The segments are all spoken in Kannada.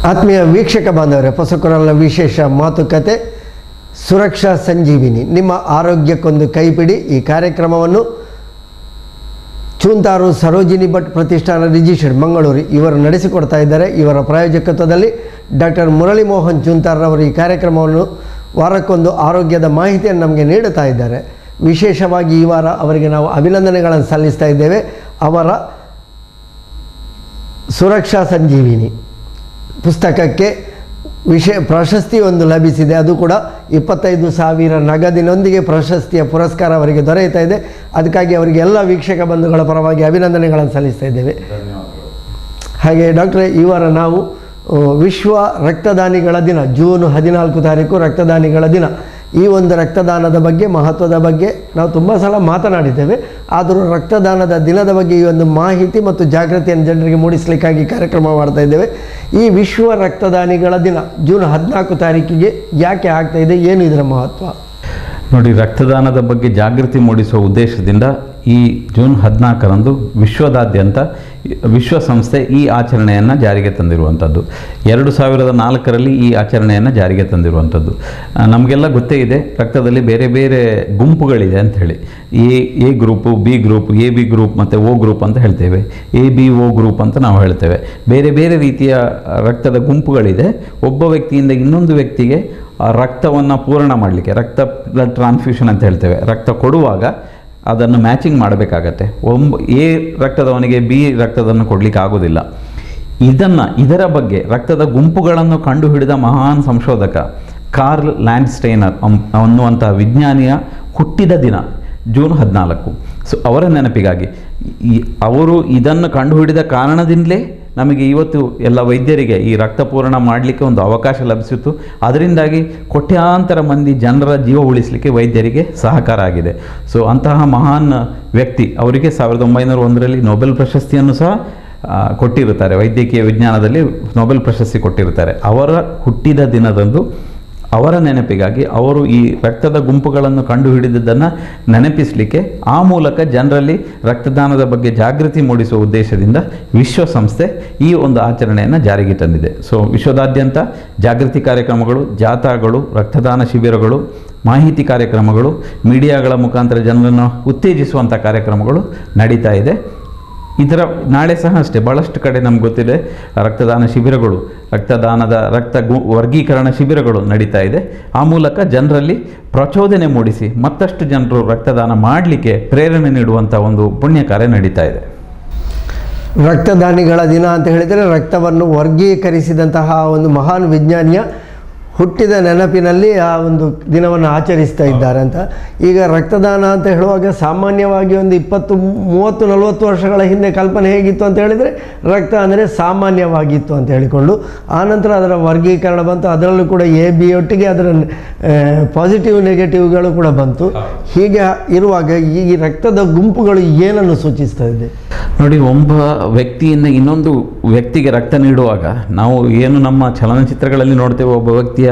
ಆತ್ಮೀಯ ವೀಕ್ಷಕ ಬಾಂಧವರೇ, ಹೊಸಕೊರಲ ವಿಶೇಷ ಮಾತುಕತೆ ಸುರಕ್ಷಾ ಸಂಜೀವಿನಿ, ನಿಮ್ಮ ಆರೋಗ್ಯಕ್ಕೊಂದು ಕೈಪಿಡಿ. ಈ ಕಾರ್ಯಕ್ರಮವನ್ನು ಚೂಂತಾರು ಸರೋಜಿನಿ ಭಟ್ ಪ್ರತಿಷ್ಠಾನ ರಿಜಿಸ್ಟರ್ಡ್ ಮಂಗಳೂರು ಇವರು ನಡೆಸಿಕೊಡ್ತಾ ಇದ್ದಾರೆ. ಇವರ ಪ್ರಾಯೋಜಕತ್ವದಲ್ಲಿ ಡಾಕ್ಟರ್ ಮುರಳಿ ಮೋಹನ್ ಚೂಂತಾರ್ರವರು ಈ ಕಾರ್ಯಕ್ರಮವನ್ನು ವಾರಕ್ಕೊಂದು ಆರೋಗ್ಯದ ಮಾಹಿತಿಯನ್ನು ನಮಗೆ ನೀಡುತ್ತಾ ಇದ್ದಾರೆ. ವಿಶೇಷವಾಗಿ ಈ ವಾರ ಅವರಿಗೆ ನಾವು ಅಭಿನಂದನೆಗಳನ್ನು ಸಲ್ಲಿಸ್ತಾ ಇದ್ದೇವೆ. ಅವರ ಸುರಕ್ಷಾ ಸಂಜೀವಿನಿ ಪುಸ್ತಕಕ್ಕೆ ಪ್ರಶಸ್ತಿ ಒಂದು ಲಭಿಸಿದೆ. ಅದು ಕೂಡ 25,000 ನಗದಿನೊಂದಿಗೆ ಪ್ರಶಸ್ತಿಯ ಪುರಸ್ಕಾರ ಅವರಿಗೆ ದೊರೆಯುತ್ತಾ ಇದೆ. ಅದಕ್ಕಾಗಿ ಅವರಿಗೆ ಎಲ್ಲ ವೀಕ್ಷಕ ಬಂಧುಗಳ ಪರವಾಗಿ ಅಭಿನಂದನೆಗಳನ್ನು ಸಲ್ಲಿಸ್ತಾ ಇದ್ದೇವೆ. ಹಾಗೆ ಡಾಕ್ಟ್ರೇ, ಈ ವಾರ ನಾವು ವಿಶ್ವ ರಕ್ತದಾನಿಗಳ ದಿನ, ಜೂನ್ 14 ತಾರೀಕು ರಕ್ತದಾನಿಗಳ ದಿನ. ಈ ಒಂದು ರಕ್ತದಾನದ ಬಗ್ಗೆ, ಮಹತ್ವದ ಬಗ್ಗೆ ನಾವು ತುಂಬ ಸಲ ಮಾತನಾಡಿದ್ದೇವೆ. ಆದರೂ ರಕ್ತದಾನದ ದಿನದ ಬಗ್ಗೆ ಈ ಒಂದು ಮಾಹಿತಿ ಮತ್ತು ಜಾಗೃತಿಯನ್ನು ಜನರಿಗೆ ಮೂಡಿಸಲಿಕ್ಕಾಗಿ ಕಾರ್ಯಕ್ರಮ ಮಾಡ್ತಾ ಇದ್ದೇವೆ. ಈ ವಿಶ್ವ ರಕ್ತದಾನಿಗಳ ದಿನ ಜೂನ್ 14 ತಾರೀಕಿಗೆ ಯಾಕೆ ಆಗ್ತಾ ಇದೆ, ಏನು ಇದರ ಮಹತ್ವ? ನೋಡಿ, ರಕ್ತದಾನದ ಬಗ್ಗೆ ಜಾಗೃತಿ ಮೂಡಿಸುವ ಉದ್ದೇಶದಿಂದ ಈ ಜೂನ್ 14ರಂದು ವಿಶ್ವದಾದ್ಯಂತ ವಿಶ್ವಸಂಸ್ಥೆ ಈ ಆಚರಣೆಯನ್ನು ಜಾರಿಗೆ ತಂದಿರುವಂಥದ್ದು. 2004ರಲ್ಲಿ ಈ ಆಚರಣೆಯನ್ನು ಜಾರಿಗೆ ತಂದಿರುವಂಥದ್ದು. ನಮಗೆಲ್ಲ ಗೊತ್ತೇ ಇದೆ, ರಕ್ತದಲ್ಲಿ ಬೇರೆ ಬೇರೆ ಗುಂಪುಗಳಿದೆ ಅಂಥೇಳಿ. A group, B group, A B group ಮತ್ತು ಓ ಗ್ರೂಪ್ ಅಂತ ಹೇಳ್ತೇವೆ. ಎ ಬಿ ಓ ಗ್ರೂಪ್ ಅಂತ ನಾವು ಹೇಳ್ತೇವೆ. ಬೇರೆ ಬೇರೆ ರೀತಿಯ ರಕ್ತದ ಗುಂಪುಗಳಿದೆ. ಒಬ್ಬ ವ್ಯಕ್ತಿಯಿಂದ ಇನ್ನೊಂದು ವ್ಯಕ್ತಿಗೆ ರಕ್ತವನ್ನು ಪೂರ್ಣ ಮಾಡಲಿಕ್ಕೆ, ರಕ್ತ ಬ್ಲಡ್ ಟ್ರಾನ್ಸ್ಫ್ಯೂಷನ್ ಅಂತ ಹೇಳ್ತೇವೆ, ರಕ್ತ ಕೊಡುವಾಗ ಅದನ್ನು ಮ್ಯಾಚಿಂಗ್ ಮಾಡಬೇಕಾಗತ್ತೆ. ಎ ರಕ್ತದವನಿಗೆ ಬಿ ರಕ್ತದನ್ನು ಕೊಡಲಿಕ್ಕೆ ಆಗೋದಿಲ್ಲ. ಇದರ ಬಗ್ಗೆ ರಕ್ತದ ಗುಂಪುಗಳನ್ನು ಕಂಡುಹಿಡಿದ ಮಹಾನ್ ಸಂಶೋಧಕ ಕಾರ್ಲ್ ಲ್ಯಾಂಡ್ಸ್ಟೈನರ್ ಅನ್ನುವಂಥ ವಿಜ್ಞಾನಿಯ ಹುಟ್ಟಿದ ದಿನ ಜೂನ್ 14. ಸೊ ಅವರ ನೆನಪಿಗಾಗಿ ಅವರು ಇದನ್ನು ಕಂಡುಹಿಡಿದ ಕಾರಣದಿಂದಲೇ ನಮಗೆ ಇವತ್ತು ಎಲ್ಲ ವೈದ್ಯರಿಗೆ ಈ ರಕ್ತ ಪೂರ್ಣ ಮಾಡಲಿಕ್ಕೆ ಒಂದು ಅವಕಾಶ ಲಭಿಸಿತ್ತು. ಅದರಿಂದಾಗಿ ಕೋಟ್ಯಾಂತರ ಮಂದಿ ಜನರ ಜೀವ ಉಳಿಸಲಿಕ್ಕೆ ವೈದ್ಯರಿಗೆ ಸಹಕಾರ ಆಗಿದೆ. ಸೊ ಅಂತಹ ಮಹಾನ್ ವ್ಯಕ್ತಿ ಅವರಿಗೆ 1901ರಲ್ಲಿ ನೊಬೆಲ್ ಪ್ರಶಸ್ತಿಯನ್ನು ಸಹ ಕೊಟ್ಟಿರುತ್ತಾರೆ. ವೈದ್ಯಕೀಯ ವಿಜ್ಞಾನದಲ್ಲಿ ನೊಬೆಲ್ ಪ್ರಶಸ್ತಿ ಕೊಟ್ಟಿರುತ್ತಾರೆ. ಅವರ ಹುಟ್ಟಿದ ದಿನದಂದು ಅವರ ನೆನಪಿಗಾಗಿ ಅವರು ಈ ರಕ್ತದ ಗುಂಪುಗಳನ್ನು ಕಂಡುಹಿಡಿದದ್ದನ್ನು ನೆನಪಿಸಲಿಕ್ಕೆ, ಆ ಮೂಲಕ ಜನರಲ್ಲಿ ರಕ್ತದಾನದ ಬಗ್ಗೆ ಜಾಗೃತಿ ಮೂಡಿಸುವ ಉದ್ದೇಶದಿಂದ ವಿಶ್ವಸಂಸ್ಥೆ ಈ ಒಂದು ಆಚರಣೆಯನ್ನು ಜಾರಿಗೆ ತಂದಿದೆ. ಸೊ ವಿಶ್ವದಾದ್ಯಂತ ಜಾಗೃತಿ ಕಾರ್ಯಕ್ರಮಗಳು, ಜಾಥಾಗಳು, ರಕ್ತದಾನ ಶಿಬಿರಗಳು, ಮಾಹಿತಿ ಕಾರ್ಯಕ್ರಮಗಳು, ಮೀಡಿಯಾಗಳ ಮುಖಾಂತರ ಜನರನ್ನು ಉತ್ತೇಜಿಸುವಂಥ ಕಾರ್ಯಕ್ರಮಗಳು ನಡೀತಾ ಇದೆ. ಇದರ ನಾಳೆ ಸಹ ಅಷ್ಟೇ ಭಾಳಷ್ಟು ಕಡೆ ನಮ್ಗೆ ಗೊತ್ತಿದೆ ರಕ್ತದಾನ ಶಿಬಿರಗಳು, ವರ್ಗೀಕರಣ ಶಿಬಿರಗಳು ನಡೀತಾ ಇದೆ. ಆ ಮೂಲಕ ಜನರಲ್ಲಿ ಪ್ರಚೋದನೆ ಮೂಡಿಸಿ ಮತ್ತಷ್ಟು ಜನರು ರಕ್ತದಾನ ಮಾಡಲಿಕ್ಕೆ ಪ್ರೇರಣೆ ನೀಡುವಂಥ ಒಂದು ಪುಣ್ಯ ಕಾರ್ಯ ನಡೀತಾ ಇದೆ. ರಕ್ತದಾನಿಗಳ ದಿನ ಅಂತ ಹೇಳಿದರೆ ರಕ್ತವನ್ನು ವರ್ಗೀಕರಿಸಿದಂತಹ ಒಂದು ಮಹಾನ್ ವಿಜ್ಞಾನಿಯ ಹುಟ್ಟಿದ ನೆನಪಿನಲ್ಲಿ ಆ ಒಂದು ದಿನವನ್ನು ಆಚರಿಸ್ತಾ ಇದ್ದಾರೆ ಅಂತ. ಈಗ ರಕ್ತದಾನ ಅಂತ ಹೇಳುವಾಗ ಸಾಮಾನ್ಯವಾಗಿ ಒಂದು 20, 30, 40 ವರ್ಷಗಳ ಹಿಂದೆ ಕಲ್ಪನೆ ಹೇಗಿತ್ತು ಅಂತ ಹೇಳಿದರೆ ರಕ್ತ ಅಂದರೆ ಸಾಮಾನ್ಯವಾಗಿತ್ತು ಅಂತ ಹೇಳಿಕೊಂಡು, ಆನಂತರ ಅದರ ವರ್ಗೀಕರಣ ಬಂತು. ಅದರಲ್ಲೂ ಕೂಡ ಎ ಬಿ ಒಟ್ಟಿಗೆ ಅದರ ಪಾಸಿಟಿವ್ ನೆಗೆಟಿವ್ಗಳು ಕೂಡ ಬಂತು. ಹೀಗೆ ಇರುವಾಗ ಈ ರಕ್ತದ ಗುಂಪುಗಳು ಏನನ್ನು ಸೂಚಿಸ್ತಾ ಇದೆ? ನೋಡಿ, ಒಬ್ಬ ವ್ಯಕ್ತಿಯಿಂದ ಇನ್ನೊಂದು ವ್ಯಕ್ತಿಗೆ ರಕ್ತ ನೀಡುವಾಗ ನಾವು ಏನು ನಮ್ಮ ಚಲನಚಿತ್ರಗಳಲ್ಲಿ ನೋಡ್ತೇವೆ, ಒಬ್ಬ ವ್ಯಕ್ತಿಯ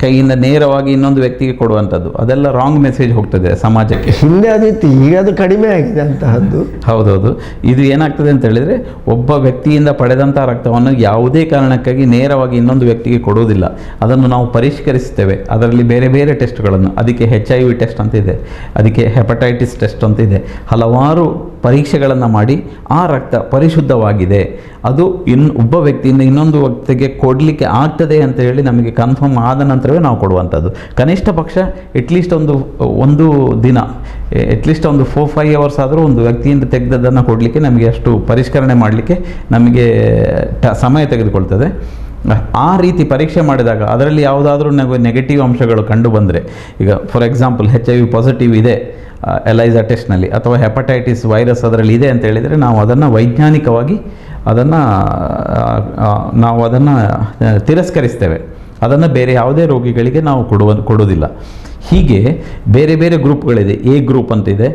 ಕೈಯಿಂದ ನೇರವಾಗಿ ಇನ್ನೊಂದು ವ್ಯಕ್ತಿಗೆ ಕೊಡುವಂಥದ್ದು, ಅದೆಲ್ಲ ರಾಂಗ್ ಮೆಸೇಜ್ ಹೋಗ್ತದೆ ಸಮಾಜಕ್ಕೆ. ಹಿಂದೆ ಅದಿತ್ತು, ಈಗ ಅದು ಕಡಿಮೆ ಆಗಿದೆ ಅಂತಹದ್ದು. ಹೌದೌದು. ಇದು ಏನಾಗ್ತದೆ ಅಂತ ಹೇಳಿದರೆ, ಒಬ್ಬ ವ್ಯಕ್ತಿಯಿಂದ ಪಡೆದಂಥ ರಕ್ತವನ್ನು ಯಾವುದೇ ಕಾರಣಕ್ಕಾಗಿ ನೇರವಾಗಿ ಇನ್ನೊಂದು ವ್ಯಕ್ತಿಗೆ ಕೊಡುವುದಿಲ್ಲ. ಅದನ್ನು ನಾವು ಪರಿಷ್ಕರಿಸ್ತೇವೆ. ಅದರಲ್ಲಿ ಬೇರೆ ಬೇರೆ ಟೆಸ್ಟ್ಗಳನ್ನು, ಅದಕ್ಕೆ HIV ಟೆಸ್ಟ್ ಅಂತ ಇದೆ, ಅದಕ್ಕೆ ಹೆಪಟೈಟಿಸ್ ಟೆಸ್ಟ್ ಅಂತ ಇದೆ, ಹಲವಾರು ಪರೀಕ್ಷೆಗಳನ್ನು ಮಾಡಿ ಆ ರಕ್ತ ಪರಿಶುದ್ಧವಾಗಿದೆ, ಅದು ಒಬ್ಬ ವ್ಯಕ್ತಿಯಿಂದ ಇನ್ನೊಂದು ವ್ಯಕ್ತಿಗೆ ಕೊಡಲಿಕ್ಕೆ ಆಗ್ತದೆ ಅಂತ ಹೇಳಿ ನಮಗೆ ಕನ್ಫರ್ಮ್ ಆದ ನಂತರವೇ ನಾವು ಕೊಡುವಂಥದ್ದು. ಕನಿಷ್ಠ ಪಕ್ಷ ಎಟ್ಲೀಸ್ಟ್ ಒಂದು ದಿನ, ಎಟ್ಲೀಸ್ಟ್ ಒಂದು 4-5 ಅವರ್ಸ್ ಆದರೂ ಒಂದು ವ್ಯಕ್ತಿಯಿಂದ ತೆಗೆದದ್ದನ್ನು ಕೊಡಲಿಕ್ಕೆ ನಮಗೆ ಅಷ್ಟು ಪರಿಷ್ಕರಣೆ ಮಾಡಲಿಕ್ಕೆ ನಮಗೆ ಸಮಯ ತೆಗೆದುಕೊಳ್ತದೆ. ಆ ರೀತಿ ಪರೀಕ್ಷೆ ಮಾಡಿದಾಗ ಅದರಲ್ಲಿ ಯಾವುದಾದ್ರೂ ನೆಗೆಟಿವ್ ಅಂಶಗಳು ಕಂಡು ಬಂದರೆ, ಈಗ ಫಾರ್ ಎಕ್ಸಾಂಪಲ್ HIV ಪಾಸಿಟಿವ್ ಇದೆ ಎಲೈಸಾ ಟೆಸ್ಟ್ನಲ್ಲಿ, ಅಥವಾ ಹೆಪಟೈಟಿಸ್ ವೈರಸ್ ಅದರಲ್ಲಿ ಇದೆ ಅಂತ ಹೇಳಿದರೆ ನಾವು ಅದನ್ನು ವೈಜ್ಞಾನಿಕವಾಗಿ ನಾವು ಅದನ್ನು ತಿರಸ್ಕರಿಸ್ತೇವೆ. ಅದನ್ನು ಬೇರೆ ಯಾವುದೇ ರೋಗಿಗಳಿಗೆ ನಾವು ಕೊಡೋದಿಲ್ಲ. ಹೀಗೆ ಬೇರೆ ಬೇರೆ ಗ್ರೂಪ್ಗಳಿದೆ. ಎ ಗ್ರೂಪ್ ಅಂತಿದೆ,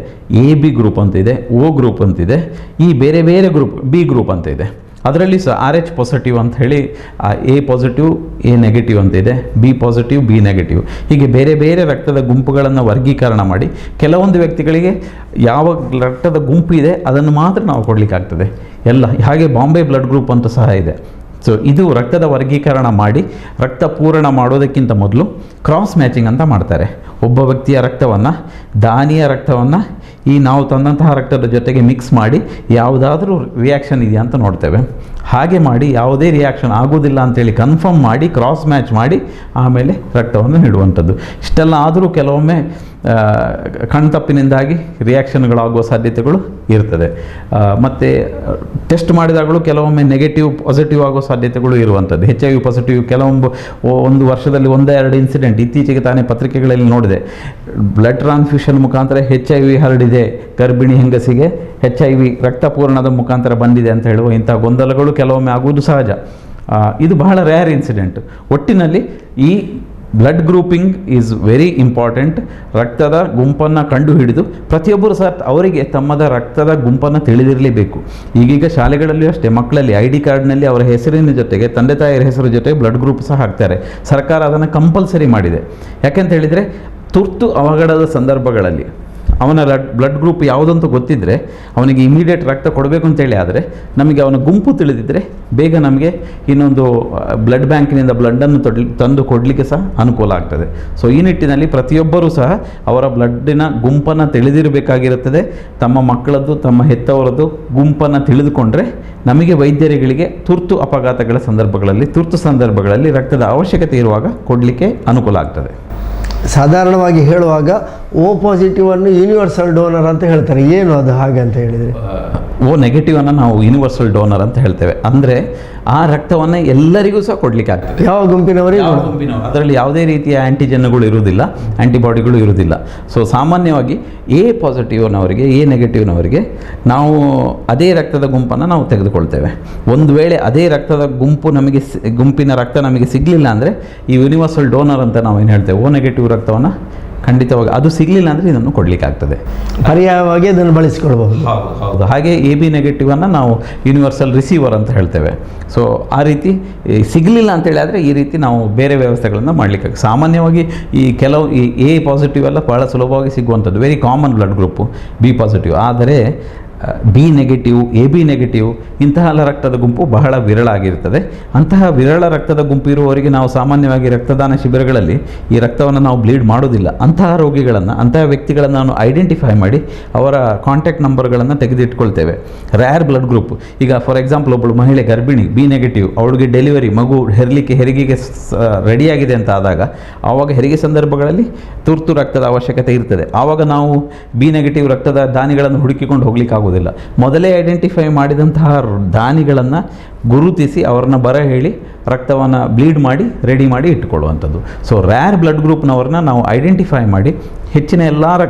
ಎ ಬಿ ಗ್ರೂಪ್ ಅಂತಿದೆ, ಓ ಗ್ರೂಪ್ ಅಂತಿದೆ, ಈ ಬೇರೆ ಬೇರೆ ಗ್ರೂಪ್ ಬಿ ಗ್ರೂಪ್ ಅಂತ ಇದೆ. ಅದರಲ್ಲಿ ಸಹ RH ಪಾಸಿಟಿವ್ ಅಂತ ಹೇಳಿ ಎ ಪಾಸಿಟಿವ್ ಎ ನೆಗೆಟಿವ್ ಅಂತ ಇದೆ, ಬಿ ಪಾಸಿಟಿವ್ ಬಿ ನೆಗೆಟಿವ್, ಹೀಗೆ ಬೇರೆ ಬೇರೆ ರಕ್ತದ ಗುಂಪುಗಳನ್ನು ವರ್ಗೀಕರಣ ಮಾಡಿ ಕೆಲವೊಂದು ವ್ಯಕ್ತಿಗಳಿಗೆ ಯಾವ ರಕ್ತದ ಗುಂಪು ಇದೆ ಅದನ್ನು ಮಾತ್ರ ನಾವು ಕೊಡಲಿಕ್ಕಾಗ್ತದೆ ಎಲ್ಲ. ಹಾಗೆ ಬಾಂಬೆ ಬ್ಲಡ್ ಗ್ರೂಪ್ ಅಂತ ಸಹ ಇದೆ. ಸೊ ಇದು ರಕ್ತದ ವರ್ಗೀಕರಣ ಮಾಡಿ ರಕ್ತ ಪೂರಣ ಮಾಡೋದಕ್ಕಿಂತ ಮೊದಲು ಕ್ರಾಸ್ ಮ್ಯಾಚಿಂಗ್ ಅಂತ ಮಾಡ್ತಾರೆ. ಒಬ್ಬ ವ್ಯಕ್ತಿಯ ರಕ್ತವನ್ನು, ದಾನಿಯ ರಕ್ತವನ್ನು ಈ ನಾವು ತಂದಂತಹ ರಕ್ತದ ಜೊತೆಗೆ ಮಿಕ್ಸ್ ಮಾಡಿ ಯಾವುದಾದ್ರೂ ರಿಯಾಕ್ಷನ್ ಇದೆಯಾ ಅಂತ ನೋಡ್ತೇವೆ. ಹಾಗೆ ಮಾಡಿ ಯಾವುದೇ ರಿಯಾಕ್ಷನ್ ಆಗೋದಿಲ್ಲ ಅಂತೇಳಿ ಕನ್ಫರ್ಮ್ ಮಾಡಿ ಕ್ರಾಸ್ ಮ್ಯಾಚ್ ಮಾಡಿ ಆಮೇಲೆ ರಕ್ತವನ್ನು ನೀಡುವಂಥದ್ದು. ಇಷ್ಟೆಲ್ಲ ಆದರೂ ಕೆಲವೊಮ್ಮೆ ಕಣ್ತಪ್ಪಿನಿಂದಾಗಿ ರಿಯಾಕ್ಷನ್ಗಳಾಗುವ ಸಾಧ್ಯತೆಗಳು ಇರ್ತದೆ. ಮತ್ತು ಟೆಸ್ಟ್ ಮಾಡಿದಾಗಲೂ ಕೆಲವೊಮ್ಮೆ ನೆಗೆಟಿವ್ ಪಾಸಿಟಿವ್ ಆಗೋ ಸಾಧ್ಯತೆಗಳು ಇರುವಂಥದ್ದು. HIV ಪಾಸಿಟಿವ್ ಒಂದು ವರ್ಷದಲ್ಲಿ 1-2 ಇನ್ಸಿಡೆಂಟ್ ಇತ್ತೀಚೆಗೆ ತಾನೇ ಪತ್ರಿಕೆಗಳಲ್ಲಿ ನೋಡಿದೆ. ಬ್ಲಡ್ ಟ್ರಾನ್ಸ್ಫ್ಯೂಷನ್ ಮುಖಾಂತರ HIV ಹರಡಿದೆ, ಗರ್ಭಿಣಿ ಹೆಂಗಸಿಗೆ HIV ರಕ್ತಪೂರಣದ ಮುಖಾಂತರ ಬಂದಿದೆ ಅಂತ ಹೇಳುವ ಇಂಥ ಗೊಂದಲಗಳು ಕೆಲವೊಮ್ಮೆ ಆಗುವುದು ಸಹಜ. ಇದು ಬಹಳ ರೇರ್ ಇನ್ಸಿಡೆಂಟ್. ಒಟ್ಟಿನಲ್ಲಿ ಈ blood grouping is very important. ರಕ್ತದ ಗುಂಪನ್ನು ಕಂಡುಹಿಡಿದು ಪ್ರತಿಯೊಬ್ಬರು ಸಹ ಅವರಿಗೆ ತಮ್ಮದ ರಕ್ತದ ಗುಂಪನ್ನು ತಿಳಿದಿರಲೇಬೇಕು. ಈಗೀಗ ಶಾಲೆಗಳಲ್ಲಿಯೂ ಅಷ್ಟೇ ಮಕ್ಕಳಲ್ಲಿ ID ಕಾರ್ಡ್ನಲ್ಲಿ ಅವರ ಹೆಸರಿನ ಜೊತೆಗೆ ತಂದೆ ತಾಯಿಯರ ಹೆಸರು ಜೊತೆಗೆ ಬ್ಲಡ್ ಗ್ರೂಪ್ ಸಹ ಹಾಕ್ತಾರೆ. ಸರ್ಕಾರ ಅದನ್ನು ಕಂಪಲ್ಸರಿ ಮಾಡಿದೆ. ಯಾಕೆಂತ ಹೇಳಿದರೆ ತುರ್ತು ಅವಘಡದ ಸಂದರ್ಭಗಳಲ್ಲಿ ಅವನ ಬ್ಲಡ್ ಗ್ರೂಪ್ ಯಾವುದಂತೂ ಗೊತ್ತಿದ್ದರೆ ಅವನಿಗೆ ಇಮಿಡಿಯೇಟ್ ರಕ್ತ ಕೊಡಬೇಕು ಅಂತೇಳಿ ಆದರೆ ನಮಗೆ ಅವನ ಗುಂಪು ತಿಳಿದಿದ್ದರೆ ಬೇಗ ನಮಗೆ ಇನ್ನೊಂದು ಬ್ಲಡ್ ಬ್ಯಾಂಕಿನಿಂದ ಬ್ಲಡ್ಡನ್ನು ತಂದು ಕೊಡಲಿಕ್ಕೆ ಸಹ ಅನುಕೂಲ ಆಗ್ತದೆ. ಸೊ ಈ ನಿಟ್ಟಿನಲ್ಲಿ ಪ್ರತಿಯೊಬ್ಬರೂ ಸಹ ಅವರ ಬ್ಲಡ್ಡಿನ ಗುಂಪನ್ನು ತಿಳಿದಿರಬೇಕಾಗಿರುತ್ತದೆ. ತಮ್ಮ ಮಕ್ಕಳದ್ದು, ತಮ್ಮ ಹೆತ್ತವರದ್ದು ಗುಂಪನ್ನು ತಿಳಿದುಕೊಂಡ್ರೆ ನಮಗೆ ವೈದ್ಯರುಗಳಿಗೆ ತುರ್ತು ಅಪಘಾತಗಳ ಸಂದರ್ಭಗಳಲ್ಲಿ, ತುರ್ತು ಸಂದರ್ಭಗಳಲ್ಲಿ ರಕ್ತದ ಅವಶ್ಯಕತೆ ಇರುವಾಗ ಕೊಡಲಿಕ್ಕೆ ಅನುಕೂಲ ಆಗ್ತದೆ. ಸಾಧಾರಣವಾಗಿ ಹೇಳುವಾಗ O ಪಾಸಿಟಿವ್ ಅನ್ನು ಯೂನಿವರ್ಸಲ್ ಡೋನರ್ ಅಂತ ಹೇಳ್ತಾರೆ. ಏನು ಅದು ಹಾಗೆ ಅಂತ ಹೇಳಿದರೆ? O ನೆಗೆಟಿವ್ ಅನ್ನು ನಾವು ಯೂನಿವರ್ಸಲ್ ಡೋನರ್ ಅಂತ ಹೇಳ್ತೇವೆ. ಅಂದರೆ ಆ ರಕ್ತವನ್ನು ಎಲ್ಲರಿಗೂ ಸಹ ಕೊಡಲಿಕ್ಕೆ ಆಗ್ತದೆ. ಯಾವ ಗುಂಪಿನವರಿಗೆ? ಅದರಲ್ಲಿ ಯಾವುದೇ ರೀತಿಯ ಆ್ಯಂಟಿಜನ್ಗಳು ಇರುವುದಿಲ್ಲ, ಆ್ಯಂಟಿಬಾಡಿಗಳು ಇರುವುದಿಲ್ಲ. ಸೊ ಸಾಮಾನ್ಯವಾಗಿ A ಪಾಸಿಟಿವ್ನವರಿಗೆ, A ನೆಗೆಟಿವ್ನವರಿಗೆ ನಾವು ಅದೇ ರಕ್ತದ ಗುಂಪನ್ನು ನಾವು ತೆಗೆದುಕೊಳ್ತೇವೆ. ಒಂದು ವೇಳೆ ಅದೇ ರಕ್ತದ ಗುಂಪಿನ ರಕ್ತ ನಮಗೆ ಸಿಗಲಿಲ್ಲ ಅಂದರೆ ಈ ಯೂನಿವರ್ಸಲ್ ಡೋನರ್ ಅಂತ ನಾವು ಏನು ಹೇಳ್ತೇವೆ, O ನೆಗೆಟಿವ್ ರಕ್ತವನ್ನು ಖಂಡಿತವಾಗಿ ಅದು ಸಿಗಲಿಲ್ಲ ಅಂದರೆ ಇದನ್ನು ಕೊಡಲಿಕ್ಕೆ ಆಗ್ತದೆ. ಪರ್ಯಾಯವಾಗಿ ಅದನ್ನು ಬಳಸಿಕೊಳ್ಬಹುದು. ಹೌದು. ಹಾಗೆ AB ನೆಗೆಟಿವನ್ನು ನಾವು ಯೂನಿವರ್ಸಲ್ ರಿಸೀವರ್ ಅಂತ ಹೇಳ್ತೇವೆ. ಸೊ ಆ ರೀತಿ ಸಿಗಲಿಲ್ಲ ಅಂತೇಳಿ ಆದರೆ ಈ ರೀತಿ ನಾವು ಬೇರೆ ವ್ಯವಸ್ಥೆಗಳನ್ನು ಮಾಡಲಿಕ್ಕೆ. ಸಾಮಾನ್ಯವಾಗಿ ಈ ಕೆಲವು ಈ A ಪಾಸಿಟಿವ್ ಎಲ್ಲ ಭಾಳ ಸುಲಭವಾಗಿ ಸಿಗುವಂಥದ್ದು, very common blood group B positive. ಆದರೆ B ನೆಗೆಟಿವ್, AB ನೆಗೆಟಿವ್ ಇಂತಹ ರಕ್ತದ ಗುಂಪು ಬಹಳ ವಿರಳ ಆಗಿರ್ತದೆ. ಅಂತಹ ವಿರಳ ರಕ್ತದ ಗುಂಪು ಇರುವವರಿಗೆ ನಾವು ಸಾಮಾನ್ಯವಾಗಿ ರಕ್ತದಾನ ಶಿಬಿರಗಳಲ್ಲಿ ಈ ರಕ್ತವನ್ನು ನಾವು ಬ್ಲೀಡ್ ಮಾಡೋದಿಲ್ಲ. ಅಂತಹ ರೋಗಿಗಳನ್ನು, ಅಂತಹ ವ್ಯಕ್ತಿಗಳನ್ನು ನಾನು ಐಡೆಂಟಿಫೈ ಮಾಡಿ ಅವರ ಕಾಂಟ್ಯಾಕ್ಟ್ ನಂಬರ್ಗಳನ್ನು ತೆಗೆದಿಟ್ಕೊಳ್ತೇವೆ. ರ್ಯಾರ್ ಬ್ಲಡ್ ಗ್ರೂಪ್, ಈಗ ಫಾರ್ ಎಕ್ಸಾಂಪಲ್ ಒಬ್ಬಳು ಮಹಿಳೆ ಗರ್ಭಿಣಿ B ನೆಗೆಟಿವ್, ಅವಳಿಗೆ ಡೆಲಿವರಿ ಮಗು ಹೆರಿಗೆಗೆ ರೆಡಿಯಾಗಿದೆ ಅಂತ ಆದಾಗ ಆವಾಗ ಹೆರಿಗೆ ಸಂದರ್ಭಗಳಲ್ಲಿ ತುರ್ತು ರಕ್ತದ ಅವಶ್ಯಕತೆ ಇರ್ತದೆ. ಆವಾಗ ನಾವು B ನೆಗೆಟಿವ್ ರಕ್ತದ ದಾನಿಗಳನ್ನು ಹುಡುಕಿಕೊಂಡು ಹೋಗ್ಲಿಕ್ಕೆ ಆಗೋದಿಲ್ಲ. ಮೊದಲೇ ಐಡೆಂಟಿಫೈ ಮಾಡಿದಂತಹ ದಾನಿಗಳನ್ನು ಗುರುತಿಸಿ ಅವರನ್ನ ಬರ ಹೇಳಿ ರಕ್ತವನ್ನು ಬ್ಲೀಡ್ ಮಾಡಿ ರೆಡಿ ಮಾಡಿ ಇಟ್ಟುಕೊಳ್ಳುವಂಥದ್ದು. ಸೊ ರ್ಯಾರ್ ಬ್ಲಡ್ ಗ್ರೂಪ್ನವ್ರನ್ನ ನಾವು ಐಡೆಂಟಿಫೈ ಮಾಡಿ ಹೆಚ್ಚಿನ ಎಲ್ಲ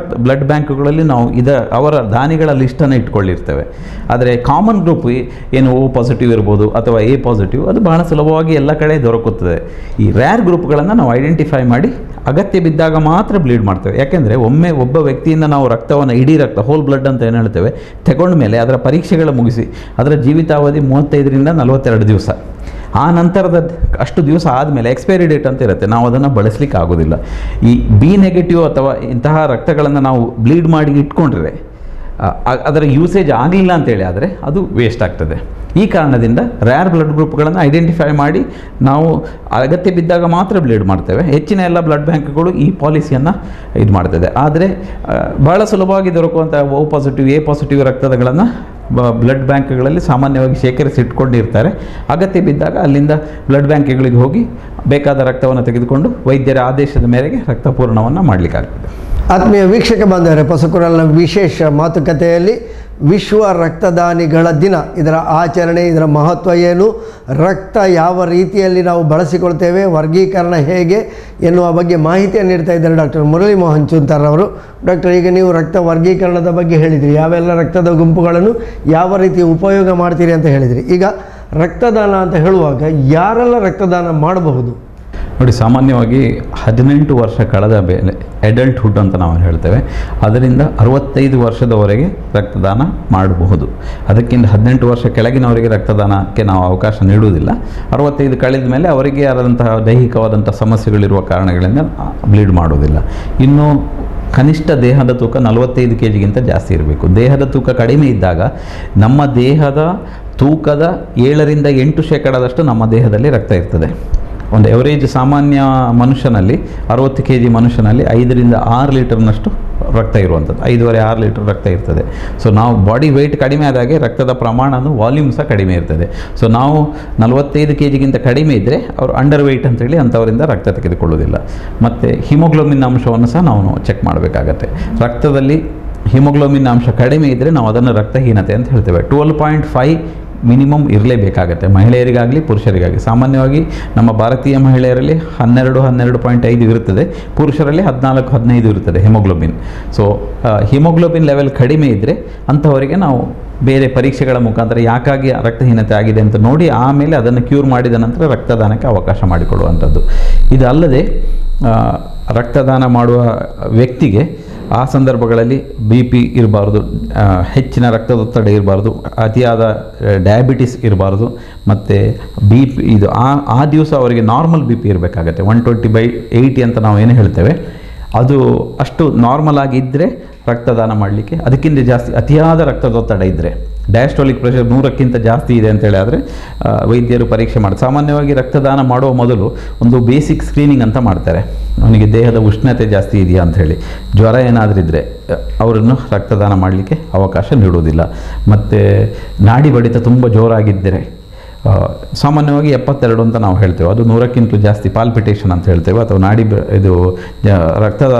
ಬ್ಲಡ್ ಬ್ಯಾಂಕ್ಗಳಲ್ಲಿ ನಾವು ಅವರ ದಾನಿಗಳ ಲಿಸ್ಟನ್ನು ಇಟ್ಕೊಂಡಿರ್ತೇವೆ. ಆದರೆ ಕಾಮನ್ ಗ್ರೂಪ್ ಏನು O ಪಾಸಿಟಿವ್ ಇರ್ಬೋದು ಅಥವಾ A ಪಾಸಿಟಿವ್, ಅದು ಬಹಳ ಸುಲಭವಾಗಿ ಎಲ್ಲ ಕಡೆ ದೊರಕುತ್ತದೆ. ಈ ರ್ಯಾರ್ ಗ್ರೂಪ್ಗಳನ್ನು ನಾವು ಐಡೆಂಟಿಫೈ ಮಾಡಿ ಅಗತ್ಯ ಬಿದ್ದಾಗ ಮಾತ್ರ ಬ್ಲೀಡ್ ಮಾಡ್ತೇವೆ. ಯಾಕೆಂದರೆ ಒಮ್ಮೆ ಒಬ್ಬ ವ್ಯಕ್ತಿಯಿಂದ ನಾವು ರಕ್ತವನ್ನು, ಇಡೀ ರಕ್ತ, ಹೋಲ್ ಬ್ಲಡ್ ಅಂತ ಏನು ಹೇಳ್ತೇವೆ, ತಗೊಂಡ ಮೇಲೆ ಅದರ ಪರೀಕ್ಷೆಗಳು ಮುಗಿಸಿ ಅದರ ಜೀವಿತಾವಧಿ 35ರಿಂದ 42 ದಿವಸ. ಆ ನಂತರದ ಅಷ್ಟು ದಿವಸ ಆದಮೇಲೆ ಎಕ್ಸ್ಪೈರಿ ಡೇಟ್ ಅಂತ ಇರುತ್ತೆ, ನಾವು ಅದನ್ನು ಬಳಸಲಿಕ್ಕೆ ಆಗೋದಿಲ್ಲ. ಈ B ನೆಗೆಟಿವ್ ಅಥವಾ ಇಂತಹ ರಕ್ತಗಳನ್ನು ನಾವು ಬ್ಲೀಡ್ ಮಾಡಿ ಇಟ್ಕೊಂಡ್ರೆ ಅದರ ಯೂಸೇಜ್ ಆಗಲಿಲ್ಲ ಅಂತೇಳಿ ಆದರೆ ಅದು ವೇಸ್ಟ್ ಆಗ್ತದೆ. ಈ ಕಾರಣದಿಂದ ರ್ಯಾರ್ ಬ್ಲಡ್ ಗ್ರೂಪ್ಗಳನ್ನು ಐಡೆಂಟಿಫೈ ಮಾಡಿ ನಾವು ಅಗತ್ಯ ಬಿದ್ದಾಗ ಮಾತ್ರ ಬ್ಲೀಡ್ ಮಾಡ್ತೇವೆ. ಹೆಚ್ಚಿನ ಎಲ್ಲ ಬ್ಲಡ್ ಬ್ಯಾಂಕ್ಗಳು ಈ ಪಾಲಿಸಿಯನ್ನು ಇದು ಮಾಡ್ತದೆ. ಆದರೆ ಬಹಳ ಸುಲಭವಾಗಿ ದೊರಕುವಂಥ O ಪಾಸಿಟಿವ್, A ಪಾಸಿಟಿವ್ ರಕ್ತಗಳನ್ನು ಬ್ಲಡ್ ಬ್ಯಾಂಕ್ಗಳಲ್ಲಿ ಸಾಮಾನ್ಯವಾಗಿ ಶೇಖರಿಸಿಟ್ಕೊಂಡಿರ್ತಾರೆ. ಅಗತ್ಯ ಬಿದ್ದಾಗ ಅಲ್ಲಿಂದ ಬ್ಲಡ್ ಬ್ಯಾಂಕ್ಗಳಿಗೆ ಹೋಗಿ ಬೇಕಾದ ರಕ್ತವನ್ನು ತೆಗೆದುಕೊಂಡು ವೈದ್ಯರ ಆದೇಶದ ಮೇರೆಗೆ ರಕ್ತಪೂರ್ಣವನ್ನು ಮಾಡಲಿಕ್ಕಾಗ್ತದೆ. ಆತ್ಮೀಯ ವೀಕ್ಷಕ ಬಾಂಧವರೇ, ಪಸಕೂರಲ್ನ ವಿಶೇಷ ಮಾತುಕತೆಯಲ್ಲಿ ವಿಶ್ವ ರಕ್ತದಾನಿಗಳ ದಿನ, ಇದರ ಆಚರಣೆ, ಇದರ ಮಹತ್ವ ಏನು, ರಕ್ತ ಯಾವ ರೀತಿಯಲ್ಲಿ ನಾವು ಬಳಸಿಕೊಳ್ತೇವೆ, ವರ್ಗೀಕರಣ ಹೇಗೆ ಎನ್ನುವ ಬಗ್ಗೆ ಮಾಹಿತಿಯನ್ನು ನೀಡ್ತಾ ಇದ್ದಾರೆ ಡಾಕ್ಟರ್ ಮುರಳಿ ಮೋಹನ್ ಚೂಂತಾರ್ ಅವರು. ಡಾಕ್ಟರ್, ಈಗ ನೀವು ರಕ್ತ ವರ್ಗೀಕರಣದ ಬಗ್ಗೆ ಹೇಳಿದಿರಿ, ಯಾವೆಲ್ಲ ರಕ್ತದ ಗುಂಪುಗಳನ್ನು ಯಾವ ರೀತಿ ಉಪಯೋಗ ಮಾಡ್ತೀರಿ ಅಂತ ಹೇಳಿದಿರಿ. ಈಗ ರಕ್ತದಾನ ಅಂತ ಹೇಳುವಾಗ ಯಾರೆಲ್ಲ ರಕ್ತದಾನ ಮಾಡಬಹುದು? ನೋಡಿ, ಸಾಮಾನ್ಯವಾಗಿ 18 ವರ್ಷ ಕಳೆದ ಮೇಲೆ ಅಡಲ್ಟ್ಹುಡ್ ಅಂತ ನಾವು ಹೇಳ್ತೇವೆ, ಅದರಿಂದ 65 ವರ್ಷದವರೆಗೆ ರಕ್ತದಾನ ಮಾಡಬಹುದು. ಅದಕ್ಕಿಂತ 18 ವರ್ಷ ಕೆಳಗಿನವರಿಗೆ ರಕ್ತದಾನಕ್ಕೆ ನಾವು ಅವಕಾಶ ನೀಡುವುದಿಲ್ಲ. 65 ಕಳೆದ ಮೇಲೆ ಅವರಿಗೆ ಆದಂತಹ ದೈಹಿಕವಾದಂಥ ಸಮಸ್ಯೆಗಳಿರುವ ಕಾರಣಗಳಿಂದ ಬ್ಲೀಡ್ ಮಾಡುವುದಿಲ್ಲ. ಇನ್ನು ಕನಿಷ್ಠ ದೇಹದ ತೂಕ 45 kg ಜಾಸ್ತಿ ಇರಬೇಕು. ದೇಹದ ತೂಕ ಕಡಿಮೆ ಇದ್ದಾಗ ನಮ್ಮ ದೇಹದ ತೂಕದ 7ರಿಂದ 8% ನಮ್ಮ ದೇಹದಲ್ಲಿ ರಕ್ತ ಇರ್ತದೆ. ಒಂದು ಎವರೇಜ್ ಸಾಮಾನ್ಯ ಮನುಷ್ಯನಲ್ಲಿ 60 kg ಮನುಷ್ಯನಲ್ಲಿ 5ರಿಂದ 6 ಲೀಟರ್ನಷ್ಟು ರಕ್ತ ಇರುವಂಥದ್ದು, 5.5-6 ಲೀಟರ್ ರಕ್ತ ಇರ್ತದೆ. ಸೊ ನಾವು ಬಾಡಿ ವೆಯ್ಟ್ ಕಡಿಮೆ ಆದಾಗೆ ರಕ್ತದ ಪ್ರಮಾಣನೂ ವಾಲ್ಯೂಮ್ ಸಹ ಕಡಿಮೆ ಇರ್ತದೆ. ಸೊ ನಾವು 45 kg ಕಡಿಮೆ ಇದ್ದರೆ ಅವರು ಅಂಡರ್ ವೆಯ್ಟ್ ಅಂತೇಳಿ ಅಂಥವರಿಂದ ರಕ್ತ ತೆಗೆದುಕೊಳ್ಳೋದಿಲ್ಲ. ಮತ್ತು ಹಿಮೋಗ್ಲೋಬಿನ್ ಅಂಶವನ್ನು ಸಹ ನಾವು ಚೆಕ್ ಮಾಡಬೇಕಾಗತ್ತೆ. ರಕ್ತದಲ್ಲಿ ಹಿಮೋಗ್ಲೋಬಿನ್ ಅಂಶ ಕಡಿಮೆ ಇದ್ದರೆ ನಾವು ಅದನ್ನು ರಕ್ತಹೀನತೆ ಅಂತ ಹೇಳ್ತೇವೆ. 12.5 ಮಿನಿಮಮ್ ಇರಲೇಬೇಕಾಗತ್ತೆ, ಮಹಿಳೆಯರಿಗಾಗಲಿ ಪುರುಷರಿಗಾಗಲಿ. ಸಾಮಾನ್ಯವಾಗಿ ನಮ್ಮ ಭಾರತೀಯ ಮಹಿಳೆಯರಲ್ಲಿ 12-12.5 ಇರುತ್ತದೆ, ಪುರುಷರಲ್ಲಿ 14-15 ಇರುತ್ತದೆ ಹಿಮೋಗ್ಲೋಬಿನ್. ಸೊ ಹಿಮೋಗ್ಲೋಬಿನ್ ಲೆವೆಲ್ ಕಡಿಮೆ ಇದ್ದರೆ ಅಂಥವರಿಗೆ ನಾವು ಬೇರೆ ಪರೀಕ್ಷೆಗಳ ಮುಖಾಂತರ ಯಾಕಾಗಿ ರಕ್ತಹೀನತೆ ಆಗಿದೆ ಅಂತ ನೋಡಿ ಆಮೇಲೆ ಅದನ್ನು ಕ್ಯೂರ್ ಮಾಡಿದ ನಂತರ ರಕ್ತದಾನಕ್ಕೆ ಅವಕಾಶ ಮಾಡಿಕೊಡುವಂಥದ್ದು. ಇದಲ್ಲದೆ ರಕ್ತದಾನ ಮಾಡುವ ವ್ಯಕ್ತಿಗೆ ಆ ಸಂದರ್ಭಗಳಲ್ಲಿ BP ಇರಬಾರ್ದು, ಹೆಚ್ಚಿನ ರಕ್ತದೊತ್ತಡ ಇರಬಾರ್ದು, ಅತಿಯಾದ ಡಯಾಬಿಟಿಸ್ ಇರಬಾರ್ದು, ಮತ್ತು ಇದು ಆ ದಿವಸ ಅವರಿಗೆ ನಾರ್ಮಲ್ BP ಇರಬೇಕಾಗತ್ತೆ. 120/80 ಅಂತ ನಾವು ಏನು ಹೇಳ್ತೇವೆ ಅದು ಅಷ್ಟು ನಾರ್ಮಲ್ ಆಗಿದ್ದರೆ ರಕ್ತದಾನ ಮಾಡಲಿಕ್ಕೆ. ಅದಕ್ಕಿಂತ ಜಾಸ್ತಿ ಅತಿಯಾದ ರಕ್ತದೊತ್ತಡ ಇದ್ದರೆ, ಡಯಾಸ್ಟೋಲಿಕ್ ಪ್ರೆಷರ್ 100ಕ್ಕಿಂತ ಜಾಸ್ತಿ ಇದೆ ಅಂತೇಳಿ ಆದರೆ ವೈದ್ಯರು ಪರೀಕ್ಷೆ ಮಾಡಿ. ಸಾಮಾನ್ಯವಾಗಿ ರಕ್ತದಾನ ಮಾಡುವ ಮೊದಲು ಒಂದು ಬೇಸಿಕ್ ಸ್ಕ್ರೀನಿಂಗ್ ಅಂತ ಮಾಡ್ತಾರೆ. ಅವನಿಗೆ ದೇಹದ ಉಷ್ಣತೆ ಜಾಸ್ತಿ ಇದೆಯಾ ಅಂಥೇಳಿ, ಜ್ವರ ಏನಾದರೂ ಇದ್ದರೆ ಅವರನ್ನು ರಕ್ತದಾನ ಮಾಡಲಿಕ್ಕೆ ಅವಕಾಶ ನೀಡುವುದಿಲ್ಲ. ಮತ್ತು ನಾಡಿ ಬಡಿತ ತುಂಬ ಜೋರಾಗಿದ್ದರೆ, ಸಾಮಾನ್ಯವಾಗಿ 72 ಅಂತ ನಾವು ಹೇಳ್ತೇವೆ, ಅದು 100ಕ್ಕಿಂತ ಜಾಸ್ತಿ ಪಾಲ್ಪಿಟೇಷನ್ ಅಂತ ಹೇಳ್ತೇವೆ, ಅಥವಾ ರಕ್ತದ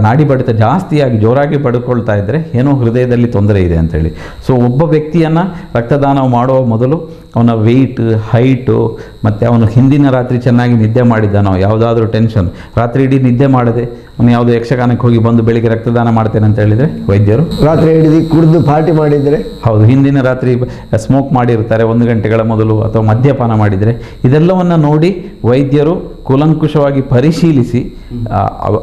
ನಾಡಿ ಬಡಿತ ಜಾಸ್ತಿಯಾಗಿ ಜೋರಾಗಿ ಬಡ್ಕೊಳ್ತಾ ಇದ್ದರೆ ಏನೋ ಹೃದಯದಲ್ಲಿ ತೊಂದರೆ ಇದೆ ಅಂಥೇಳಿ. ಸೊ ಒಬ್ಬ ವ್ಯಕ್ತಿಯನ್ನು ರಕ್ತದಾನ ಮಾಡುವ ಮೊದಲು ಅವನ ವೆಯ್ಟ್, ಹೈಟು, ಮತ್ತು ಅವನು ಹಿಂದಿನ ರಾತ್ರಿ ಚೆನ್ನಾಗಿ ನಿದ್ದೆ ಮಾಡಿದ್ದಾನೋ, ಯಾವುದಾದ್ರೂ ಟೆನ್ಷನ್, ರಾತ್ರಿ ಇಡೀ ನಿದ್ದೆ ಮಾಡದೆ ಅವನು ಯಾವುದೋ ಯಕ್ಷಗಾನಕ್ಕೆ ಹೋಗಿ ಬಂದು ಬೆಳಿಗ್ಗೆ ರಕ್ತದಾನ ಮಾಡ್ತೇನೆ ಅಂತ ಹೇಳಿದರೆ ವೈದ್ಯರು, ರಾತ್ರಿ ಹಿಡಿದು ಕುಡಿದು ಪಾರ್ಟಿ ಮಾಡಿದರೆ, ಹೌದು, ಹಿಂದಿನ ರಾತ್ರಿ ಸ್ಮೋಕ್ ಮಾಡಿರ್ತಾರೆ 1 ಗಂಟೆಗಳ ಮೊದಲು, ಅಥವಾ ಮದ್ಯಪಾನ ಮಾಡಿದರೆ, ಇದೆಲ್ಲವನ್ನು ನೋಡಿ ವೈದ್ಯರು ಕೂಲಂಕುಷವಾಗಿ ಪರಿಶೀಲಿಸಿ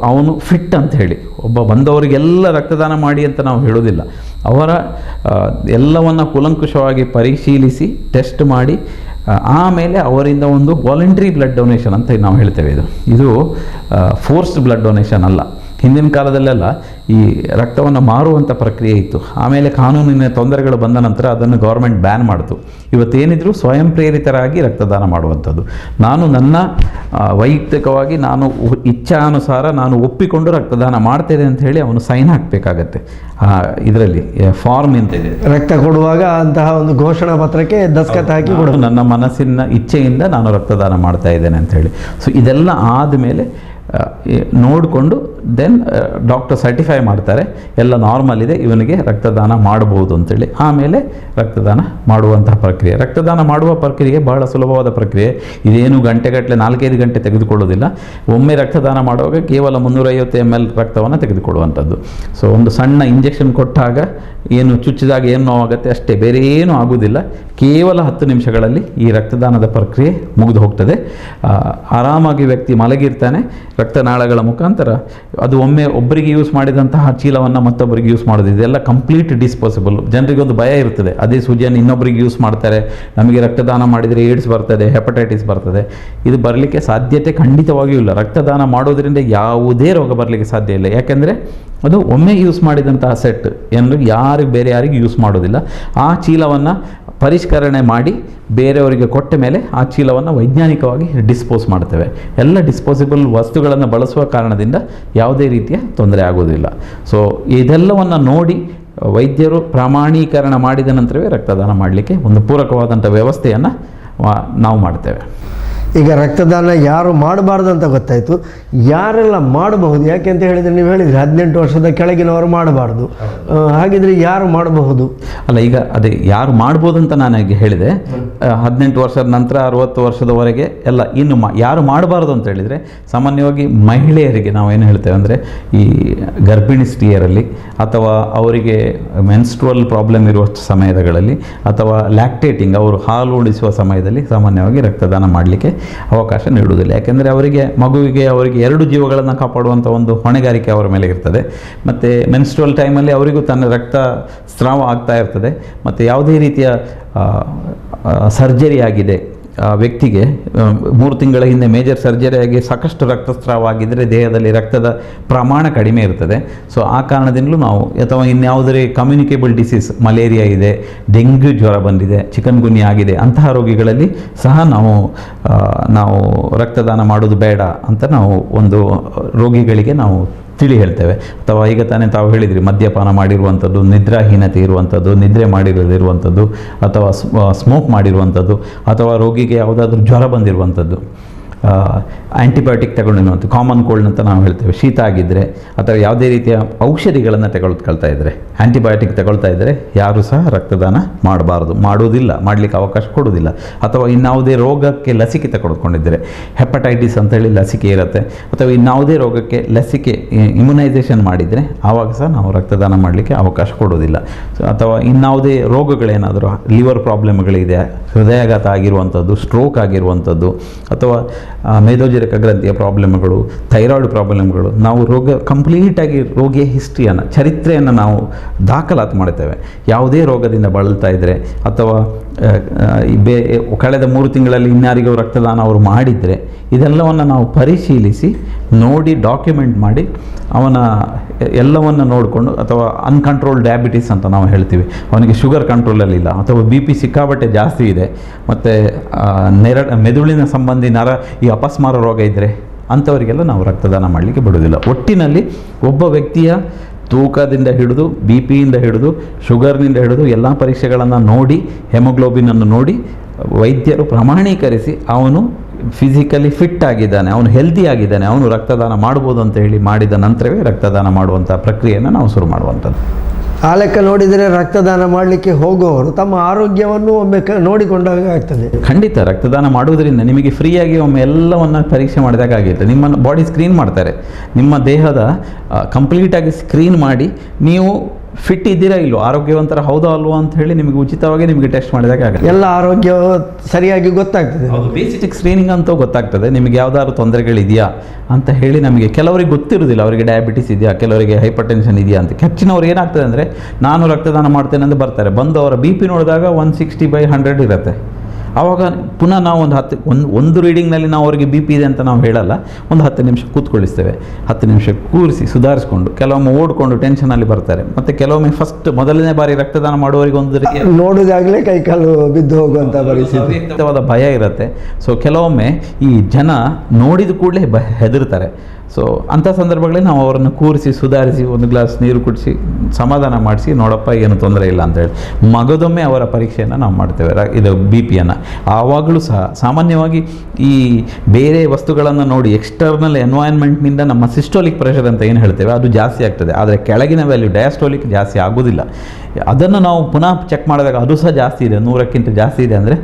ಅವನು ಫಿಟ್ ಅಂತ ಹೇಳಿ, ಒಬ್ಬ ಬಂದವರಿಗೆಲ್ಲ ರಕ್ತದಾನ ಮಾಡಿ ಅಂತ ನಾವು ಹೇಳೋದಿಲ್ಲ, ಅವರ ಎಲ್ಲವನ್ನು ಕೂಲಂಕುಷವಾಗಿ ಪರಿಶೀಲಿಸಿ ಟೆಸ್ಟ್ ಮಾಡಿ ಆಮೇಲೆ ಅವರಿಂದ ಒಂದು ವಾಲಂಟ್ರಿ ಬ್ಲಡ್ ಡೊನೇಷನ್ ಅಂತ ನಾವು ಹೇಳ್ತೇವೆ. ಇದು ಫೋರ್ಸ್ಡ್ ಬ್ಲಡ್ ಡೊನೇಷನ್ ಅಲ್ಲ. ಹಿಂದಿನ ಕಾಲದಲ್ಲೆಲ್ಲ ಈ ರಕ್ತವನ್ನು ಮಾರುವಂಥ ಪ್ರಕ್ರಿಯೆ ಇತ್ತು. ಆಮೇಲೆ ಕಾನೂನಿನ ತೊಂದರೆಗಳು ಬಂದ ನಂತರ ಅದನ್ನು ಗೌರ್ಮೆಂಟ್ ಬ್ಯಾನ್ ಮಾಡಿತು. ಇವತ್ತೇನಿದ್ರು ಸ್ವಯಂ ಪ್ರೇರಿತರಾಗಿ ರಕ್ತದಾನ ಮಾಡುವಂಥದ್ದು. ನಾನು ನನ್ನ ವೈಯಕ್ತಿಕವಾಗಿ ನಾನು ಇಚ್ಛಾನುಸಾರ ನಾನು ಒಪ್ಪಿಕೊಂಡು ರಕ್ತದಾನ ಮಾಡ್ತೇನೆ ಅಂತ ಹೇಳಿ ಅವನು ಸೈನ್ ಹಾಕಬೇಕಾಗತ್ತೆ. ಇದರಲ್ಲಿ ಫಾರ್ಮ್ ಅಂತ ಇದೆ, ರಕ್ತ ಕೊಡುವಾಗ ಅಂತಹ ಒಂದು ಘೋಷಣಾ ಪತ್ರಕ್ಕೆ ದಸ್ಕತ್ ಹಾಕಿ ಕೊಡು, ನನ್ನ ಮನಸ್ಸಿನ ಇಚ್ಛೆಯಿಂದ ನಾನು ರಕ್ತದಾನ ಮಾಡ್ತಾ ಇದ್ದೇನೆ ಅಂತ ಹೇಳಿ. ಸೊ ಇದೆಲ್ಲ ಆದಮೇಲೆ ನೋಡಿಕೊಂಡು ದೆನ್ ಡಾಕ್ಟರ್ ಸರ್ಟಿಫೈ ಮಾಡ್ತಾರೆ ಎಲ್ಲ ನಾರ್ಮಲ್ ಇದೆ, ಇವನಿಗೆ ರಕ್ತದಾನ ಮಾಡಬಹುದು ಅಂತೇಳಿ. ಆಮೇಲೆ ರಕ್ತದಾನ ಮಾಡುವಂತಹ ಪ್ರಕ್ರಿಯೆ. ರಕ್ತದಾನ ಮಾಡುವ ಪ್ರಕ್ರಿಯೆ ಬಹಳ ಸುಲಭವಾದ ಪ್ರಕ್ರಿಯೆ. ಇದೇನು ಗಂಟೆಗಟ್ಟಲೆ 4-5 ಗಂಟೆ ತೆಗೆದುಕೊಳ್ಳೋದಿಲ್ಲ. ಒಮ್ಮೆ ರಕ್ತದಾನ ಮಾಡುವಾಗ ಕೇವಲ 350 ml ರಕ್ತವನ್ನು ತೆಗೆದುಕೊಳ್ಳುವಂಥದ್ದು. ಸೊ ಒಂದು ಸಣ್ಣ ಇಂಜೆಕ್ಷನ್ ಕೊಟ್ಟಾಗ ಏನು ಚುಚ್ಚಿದಾಗ ಏನು ನೋವಾಗುತ್ತೆ ಅಷ್ಟೇ, ಬೇರೆ ಏನೂ ಆಗುವುದಿಲ್ಲ. ಕೇವಲ 10 ನಿಮಿಷಗಳಲ್ಲಿ ಈ ರಕ್ತದಾನದ ಪ್ರಕ್ರಿಯೆ ಮುಗಿದು ಹೋಗ್ತದೆ. ಆರಾಮಾಗಿ ವ್ಯಕ್ತಿ ಮಲಗಿರ್ತಾನೆ. ರಕ್ತನಾಳಗಳ ಮುಖಾಂತರ ಅದು ಒಮ್ಮೆ ಒಬ್ಬರಿಗೆ ಯೂಸ್ ಮಾಡಿದಂತಹ ಚೀಲವನ್ನು ಮತ್ತೊಬ್ಬರಿಗೆ ಯೂಸ್ ಮಾಡೋದು, ಇದೆಲ್ಲ ಕಂಪ್ಲೀಟ್ ಡಿಸ್ಪೋಸಿಬಲ್. ಜನರಿಗೊಂದು ಭಯ ಇರ್ತದೆ, ಅದೇ ಸೂಜಿಯನ್ನು ಇನ್ನೊಬ್ಬರಿಗೆ ಯೂಸ್ ಮಾಡ್ತಾರೆ, ನಮಗೆ ರಕ್ತದಾನ ಮಾಡಿದರೆ ಏಡ್ಸ್ ಬರ್ತದೆ, ಹೆಪಟೈಟಿಸ್ ಬರ್ತದೆ. ಇದು ಬರಲಿಕ್ಕೆ ಸಾಧ್ಯತೆ ಖಂಡಿತವಾಗಿಯೂ ಇಲ್ಲ. ರಕ್ತದಾನ ಮಾಡೋದರಿಂದ ಯಾವುದೇ ರೋಗ ಬರಲಿಕ್ಕೆ ಸಾಧ್ಯ ಇಲ್ಲ. ಯಾಕೆಂದರೆ ಅದು ಒಮ್ಮೆ ಯೂಸ್ ಮಾಡಿದಂತಹ ಸೆಟ್ ಬೇರೆ ಯಾರಿಗೂ ಯೂಸ್ ಮಾಡೋದಿಲ್ಲ. ಆ ಚೀಲವನ್ನು ಪರಿಷ್ಕರಣೆ ಮಾಡಿ ಬೇರೆಯವರಿಗೆ ಕೊಟ್ಟ ಮೇಲೆ ಆ ಚೀಲವನ್ನು ವೈಜ್ಞಾನಿಕವಾಗಿ ಡಿಸ್ಪೋಸ್ ಮಾಡ್ತೇವೆ. ಎಲ್ಲ ಡಿಸ್ಪೋಸಿಬಲ್ ವಸ್ತುಗಳನ್ನು ಬಳಸುವ ಕಾರಣದಿಂದ ಯಾವುದೇ ರೀತಿಯ ತೊಂದರೆ ಆಗೋದಿಲ್ಲ. ಸೊ ಇದೆಲ್ಲವನ್ನು ನೋಡಿ ವೈದ್ಯರು ಪ್ರಮಾಣೀಕರಣ ಮಾಡಿದ ನಂತರವೇ ರಕ್ತದಾನ ಮಾಡಲಿಕ್ಕೆ ಒಂದು ಪೂರಕವಾದಂಥ ವ್ಯವಸ್ಥೆಯನ್ನು ನಾವು ಮಾಡ್ತೇವೆ. ಈಗ ರಕ್ತದಾನ ಯಾರು ಮಾಡಬಾರ್ದು ಅಂತ ಗೊತ್ತಾಯಿತು, ಯಾರೆಲ್ಲ ಮಾಡಬಹುದು? ಯಾಕೆ ಅಂತ ಹೇಳಿದರೆ ನೀವು ಹೇಳಿದ್ರಿ 18 ವರ್ಷದ ಕೆಳಗಿನವರು ಮಾಡಬಾರ್ದು. ಹಾಗಿದ್ರೆ ಯಾರು ಮಾಡಬಹುದು? ಅಲ್ಲ, ಈಗ ಅದೇ ಯಾರು ಮಾಡ್ಬೋದು ಅಂತ ನಾನು ಹೇಳಿದೆ. 18 ವರ್ಷದ ನಂತರ 60 ವರ್ಷದವರೆಗೆ ಎಲ್ಲ. ಇನ್ನು ಯಾರು ಮಾಡಬಾರ್ದು ಅಂತ ಹೇಳಿದರೆ ಸಾಮಾನ್ಯವಾಗಿ ಮಹಿಳೆಯರಿಗೆ ನಾವು ಏನು ಹೇಳ್ತೇವೆ ಅಂದರೆ, ಈ ಗರ್ಭಿಣಿ ಸ್ತ್ರೀಯರಲ್ಲಿ ಅಥವಾ ಅವರಿಗೆ ಮೆನ್ಸ್ಟ್ರುವಲ್ ಪ್ರಾಬ್ಲಮ್ ಇರುವ ಸಮಯಗಳಲ್ಲಿ ಅಥವಾ ಲ್ಯಾಕ್ಟೇಟಿಂಗ್, ಅವರು ಹಾಲು ಉಣಿಸುವ ಸಮಯದಲ್ಲಿ ಸಾಮಾನ್ಯವಾಗಿ ರಕ್ತದಾನ ಮಾಡಲಿಕ್ಕೆ ಅವಕಾಶ ನೀಡುವುದಿಲ್ಲ. ಯಾಕೆಂದರೆ ಅವರಿಗೆ ಮಗುವಿಗೆ 2 ಜೀವಗಳನ್ನು ಕಾಪಾಡುವಂಥ ಒಂದು ಹೊಣೆಗಾರಿಕೆ ಅವರ ಮೇಲೆ ಇರ್ತದೆ. ಮತ್ತು ಮೆನ್ಸ್ಟ್ರುವಲ್ ಟೈಮಲ್ಲಿ ಅವರಿಗೂ ತನ್ನ ರಕ್ತ ಸ್ರಾವ ಆಗ್ತಾ ಇರ್ತದೆ. ಮತ್ತು ಯಾವುದೇ ರೀತಿಯ ಸರ್ಜರಿ ಆಗಿದೆ, ವ್ಯಕ್ತಿಗೆ 3 ತಿಂಗಳ ಹಿಂದೆ ಮೇಜರ್ ಸರ್ಜರಿ ಆಗಿ ಸಾಕಷ್ಟು ರಕ್ತಸ್ರಾವ ಆಗಿದ್ದರೆ ದೇಹದಲ್ಲಿ ರಕ್ತದ ಪ್ರಮಾಣ ಕಡಿಮೆ ಇರ್ತದೆ. ಸೊ ಆ ಕಾರಣದಿಂದಲೂ ನಾವು ಅಥವಾ ಇನ್ಯಾವುದೇ ಕಮ್ಯುನಿಕೇಬಲ್ ಡಿಸೀಸ್, ಮಲೇರಿಯಾ ಇದೆ, ಡೆಂಗ್ಯೂ ಜ್ವರ ಬಂದಿದೆ, ಚಿಕನ್ ಗುನ್ಯಾ ಆಗಿದೆ, ಅಂತಹ ರೋಗಿಗಳಲ್ಲಿ ಸಹ ನಾವು ರಕ್ತದಾನ ಮಾಡೋದು ಬೇಡ ಅಂತ ನಾವು ಒಂದು ರೋಗಿಗಳಿಗೆ ನಾವು ತಿಳಿ ಹೇಳ್ತೇವೆ. ಅಥವಾ ಈಗ ತಾನೇ ತಾವು ಹೇಳಿದ್ರಿ, ಮದ್ಯಪಾನ ಮಾಡಿರುವಂಥದ್ದು, ನಿದ್ರಾಹೀನತೆ ಇರುವಂಥದ್ದು, ನಿದ್ರೆ ಮಾಡಿರದಿರುವಂಥದ್ದು, ಅಥವಾ ಸ್ಮೋಕ್ ಮಾಡಿರುವಂಥದ್ದು, ಅಥವಾ ರೋಗಿಗೆ ಯಾವುದಾದ್ರೂ ಜ್ವರ ಬಂದಿರುವಂಥದ್ದು, ಆ್ಯಂಟಿಬಯೋಟಿಕ್ ತಗೊಂಡಿರುವಂಥ ಕಾಮನ್ ಕೋಲ್ಡ್ ಅಂತ ನಾವು ಹೇಳ್ತೇವೆ, ಶೀತ ಆಗಿದ್ದರೆ ಅಥವಾ ಯಾವುದೇ ರೀತಿಯ ಔಷಧಿಗಳನ್ನು ತಗೊಳ್ತಾ ಇದ್ದರೆ, ಆ್ಯಂಟಿಬಯೋಟಿಕ್ ತಗೊಳ್ತಾ ಇದ್ದರೆ ಯಾರೂ ಸಹ ರಕ್ತದಾನ ಮಾಡಬಾರ್ದು, ಮಾಡುವುದಿಲ್ಲ, ಮಾಡಲಿಕ್ಕೆ ಅವಕಾಶ ಕೊಡುವುದಿಲ್ಲ. ಅಥವಾ ಇನ್ಯಾವುದೇ ರೋಗಕ್ಕೆ ಲಸಿಕೆ ತಗೊಳ್ಕೊಂಡಿದ್ದರೆ, ಹೆಪಟೈಟಿಸ್ ಅಂತೇಳಿ ಲಸಿಕೆ ಇರುತ್ತೆ, ಅಥವಾ ಇನ್ಯಾವುದೇ ರೋಗಕ್ಕೆ ಲಸಿಕೆ ಇಮ್ಯುನೈಸೇಷನ್ ಮಾಡಿದರೆ ಆವಾಗ ಸಹ ನಾವು ರಕ್ತದಾನ ಮಾಡಲಿಕ್ಕೆ ಅವಕಾಶ ಕೊಡೋದಿಲ್ಲ. ಅಥವಾ ಇನ್ಯಾವುದೇ ರೋಗಗಳೇನಾದರೂ, ಲಿವರ್ ಪ್ರಾಬ್ಲಮ್ಗಳಿದೆ, ಹೃದಯಾಘಾತ ಆಗಿರುವಂಥದ್ದು, ಸ್ಟ್ರೋಕ್ ಆಗಿರುವಂಥದ್ದು, ಅಥವಾ ಮೇದೋಜೀರಕ ಗ್ರಂಥಿಯ ಪ್ರಾಬ್ಲಮ್ಗಳು, ಥೈರಾಯ್ಡ್ ಪ್ರಾಬ್ಲಮ್ಗಳು, ನಾವು ಕಂಪ್ಲೀಟಾಗಿ ರೋಗಿಯ ಹಿಸ್ಟ್ರಿಯನ್ನು, ಚರಿತ್ರೆಯನ್ನು ನಾವು ದಾಖಲಾತಿ ಮಾಡ್ತೇವೆ. ಯಾವುದೇ ರೋಗದಿಂದ ಬಳಲ್ತಾ ಇದ್ದರೆ ಅಥವಾ ಕಳೆದ 3 ತಿಂಗಳಲ್ಲಿ ಇನ್ಯಾರಿಗೂ ರಕ್ತದಾನ ಅವರು ಮಾಡಿದರೆ, ಇದೆಲ್ಲವನ್ನು ನಾವು ಪರಿಶೀಲಿಸಿ ನೋಡಿ ಡಾಕ್ಯುಮೆಂಟ್ ಮಾಡಿ ಅವನ ಎಲ್ಲವನ್ನು ನೋಡಿಕೊಂಡು, ಅಥವಾ ಅನ್ಕಂಟ್ರೋಲ್ಡ್ ಡಯಾಬಿಟಿಸ್ ಅಂತ ನಾವು ಹೇಳ್ತೀವಿ, ಅವನಿಗೆ ಶುಗರ್ ಕಂಟ್ರೋಲಲ್ಲಿಲ್ಲ, ಅಥವಾ BP ಸಿಕ್ಕಾಬಟ್ಟೆ ಜಾಸ್ತಿ ಇದೆ, ಮತ್ತು ಮೆದುಳಿನ ಸಂಬಂಧಿ ಈ ಅಪಸ್ಮಾರ ರೋಗ ಇದ್ದರೆ ಅಂಥವರಿಗೆಲ್ಲ ನಾವು ರಕ್ತದಾನ ಮಾಡಲಿಕ್ಕೆ ಬಿಡೋದಿಲ್ಲ. ಒಟ್ಟಿನಲ್ಲಿ ಒಬ್ಬ ವ್ಯಕ್ತಿಯ ತೂಕದಿಂದ ಹಿಡಿದು, BP-ಯಿಂದ ಹಿಡಿದು, ಶುಗರ್ನಿಂದ ಹಿಡಿದು ಎಲ್ಲ ಪರೀಕ್ಷೆಗಳನ್ನು ನೋಡಿ, ಹೆಮೋಗ್ಲೋಬಿನನ್ನು ನೋಡಿ ವೈದ್ಯರು ಪ್ರಮಾಣೀಕರಿಸಿ ಅವನು ಫಿಸಿಕಲಿ ಫಿಟ್ ಆಗಿದ್ದಾನೆ, ಅವನು ಹೆಲ್ದಿ ಆಗಿದ್ದಾನೆ, ಅವನು ರಕ್ತದಾನ ಮಾಡ್ಬೋದು ಅಂತ ಹೇಳಿ ಮಾಡಿದ ನಂತರವೇ ರಕ್ತದಾನ ಮಾಡುವಂಥ ಪ್ರಕ್ರಿಯೆಯನ್ನು ನಾವು ಶುರು ಮಾಡುವಂಥದ್ದು. ಆ ಲೆಕ್ಕ ನೋಡಿದರೆ ರಕ್ತದಾನ ಮಾಡಲಿಕ್ಕೆ ಹೋಗುವವರು ತಮ್ಮ ಆರೋಗ್ಯವನ್ನು ಒಮ್ಮೆ ನೋಡಿಕೊಂಡಾಗ ಆಗ್ತದೆ. ಖಂಡಿತ ರಕ್ತದಾನ ಮಾಡುವುದರಿಂದ ನಿಮಗೆ ಫ್ರೀಯಾಗಿ ಒಮ್ಮೆ ಎಲ್ಲವನ್ನು ಪರೀಕ್ಷೆ ಮಾಡಿದಾಗ ಆಗಿರುತ್ತೆ. ನಿಮ್ಮ ಬಾಡಿ ಸ್ಕ್ರೀನ್ ಮಾಡ್ತಾರೆ, ನಿಮ್ಮ ದೇಹದ ಕಂಪ್ಲೀಟಾಗಿ ಸ್ಕ್ರೀನ್ ಮಾಡಿ ನೀವು ಫಿಟ್ ಇದ್ದೀರಾ ಇಲ್ಲೋ, ಆರೋಗ್ಯವಂತರ ಹೌದಾ ಅಲ್ವೋ ಅಂತ ಹೇಳಿ ನಿಮಗೆ ಉಚಿತವಾಗಿ ನಿಮಗೆ ಟೆಸ್ಟ್ ಮಾಡಿದಾಗ ಆಗುತ್ತೆ. ಎಲ್ಲ ಆರೋಗ್ಯ ಸರಿಯಾಗಿ ಗೊತ್ತಾಗ್ತದೆ. ಬೇಸಿಕ್ ಸ್ಕ್ರೀನಿಂಗ್ ಅಂತೂ ಗೊತ್ತಾಗ್ತದೆ, ನಿಮಗೆ ಯಾವುದಾದ್ರು ತೊಂದರೆಗಳಿದೆಯಾ ಅಂತ ಹೇಳಿ. ನಮಗೆ ಕೆಲವರಿಗೆ ಗೊತ್ತಿರೋದಿಲ್ಲ, ಅವರಿಗೆ ಡಯಾಬಿಟಿಸ್ ಇದೆಯಾ, ಕೆಲವರಿಗೆ ಹೈಪರ್ ಟೆನ್ಷನ್ ಇದೆಯಾ ಅಂತ. ಹೆಚ್ಚಿನವ್ರು ಏನಾಗ್ತದೆ ಅಂದರೆ, ನಾನು ರಕ್ತದಾನ ಮಾಡ್ತೇನೆ ಅಂತ ಬರ್ತಾರೆ, ಬಂದು ಅವರ BP ನೋಡಿದಾಗ 160/100 ಇರುತ್ತೆ. ಆವಾಗ ಪುನಃ ನಾವು ಒಂದು ರೀಡಿಂಗ್ನಲ್ಲಿ ನಾವು ಅವರಿಗೆ BP ಇದೆ ಅಂತ ನಾವು ಹೇಳಲ್ಲ, ಒಂದು 10 ನಿಮಿಷ ಕೂತ್ಕೊಳ್ಳಿಸ್ತೇವೆ. 10 ನಿಮಿಷ ಕೂರಿಸಿ ಸುಧಾರಿಸ್ಕೊಂಡು, ಕೆಲವೊಮ್ಮೆ ಓಡಿಕೊಂಡು ಟೆನ್ಷನಲ್ಲಿ ಬರ್ತಾರೆ. ಮತ್ತು ಕೆಲವೊಮ್ಮೆ ಮೊದಲನೇ ಬಾರಿ ರಕ್ತದಾನ ಮಾಡುವವರಿಗೆ ಒಂದು ನೋಡೋದಾಗಲೇ ಕೈಕಾಲು ಬಿದ್ದು ಹೋಗುವಂಥ ಪರಿಸ್ಥಿತಿ, ವ್ಯಕ್ತವಾದ ಭಯ ಇರುತ್ತೆ. ಸೊ ಕೆಲವೊಮ್ಮೆ ಈ ಜನ ನೋಡಿದ ಕೂಡಲೇ ಹೆದರ್ತಾರೆ. ಸೊ ಅಂಥ ಸಂದರ್ಭಗಳಲ್ಲಿ ನಾವು ಅವರನ್ನು ಕೂರಿಸಿ ಸುಧಾರಿಸಿ ಒಂದು ಗ್ಲಾಸ್ ನೀರು ಕುಡಿಸಿ ಸಮಾಧಾನ ಮಾಡಿಸಿ, ನೋಡಪ್ಪ ಏನು ತೊಂದರೆ ಇಲ್ಲ ಅಂತೇಳಿ ಮಗದೊಮ್ಮೆ ಅವರ ಪರೀಕ್ಷೆಯನ್ನು ನಾವು ಮಾಡ್ತೇವೆ, ಇದು BP-ಯನ್ನು. ಆವಾಗಲೂ ಸಹ ಸಾಮಾನ್ಯವಾಗಿ ಈ ಬೇರೆ ವಸ್ತುಗಳನ್ನು ನೋಡಿ ಎಕ್ಸ್ಟರ್ನಲ್ ಎನ್ವೈರ್ನ್ಮೆಂಟ್ನಿಂದ ನಮ್ಮ ಸಿಸ್ಟೋಲಿಕ್ ಪ್ರೆಷರ್ ಅಂತ ಏನು ಹೇಳ್ತೇವೆ ಅದು ಜಾಸ್ತಿ ಆಗ್ತದೆ, ಆದರೆ ಕೆಳಗಿನ ವ್ಯಾಲ್ಯೂ ಡಯಾಸ್ಟೋಲಿಕ್ ಜಾಸ್ತಿ ಆಗೋದಿಲ್ಲ. ಅದನ್ನು ನಾವು ಪುನಃ ಚೆಕ್ ಮಾಡಿದಾಗ ಅದು ಸಹ ಜಾಸ್ತಿ ಇದೆ, 100ಕ್ಕಿಂತ ಜಾಸ್ತಿ ಇದೆ ಅಂದರೆ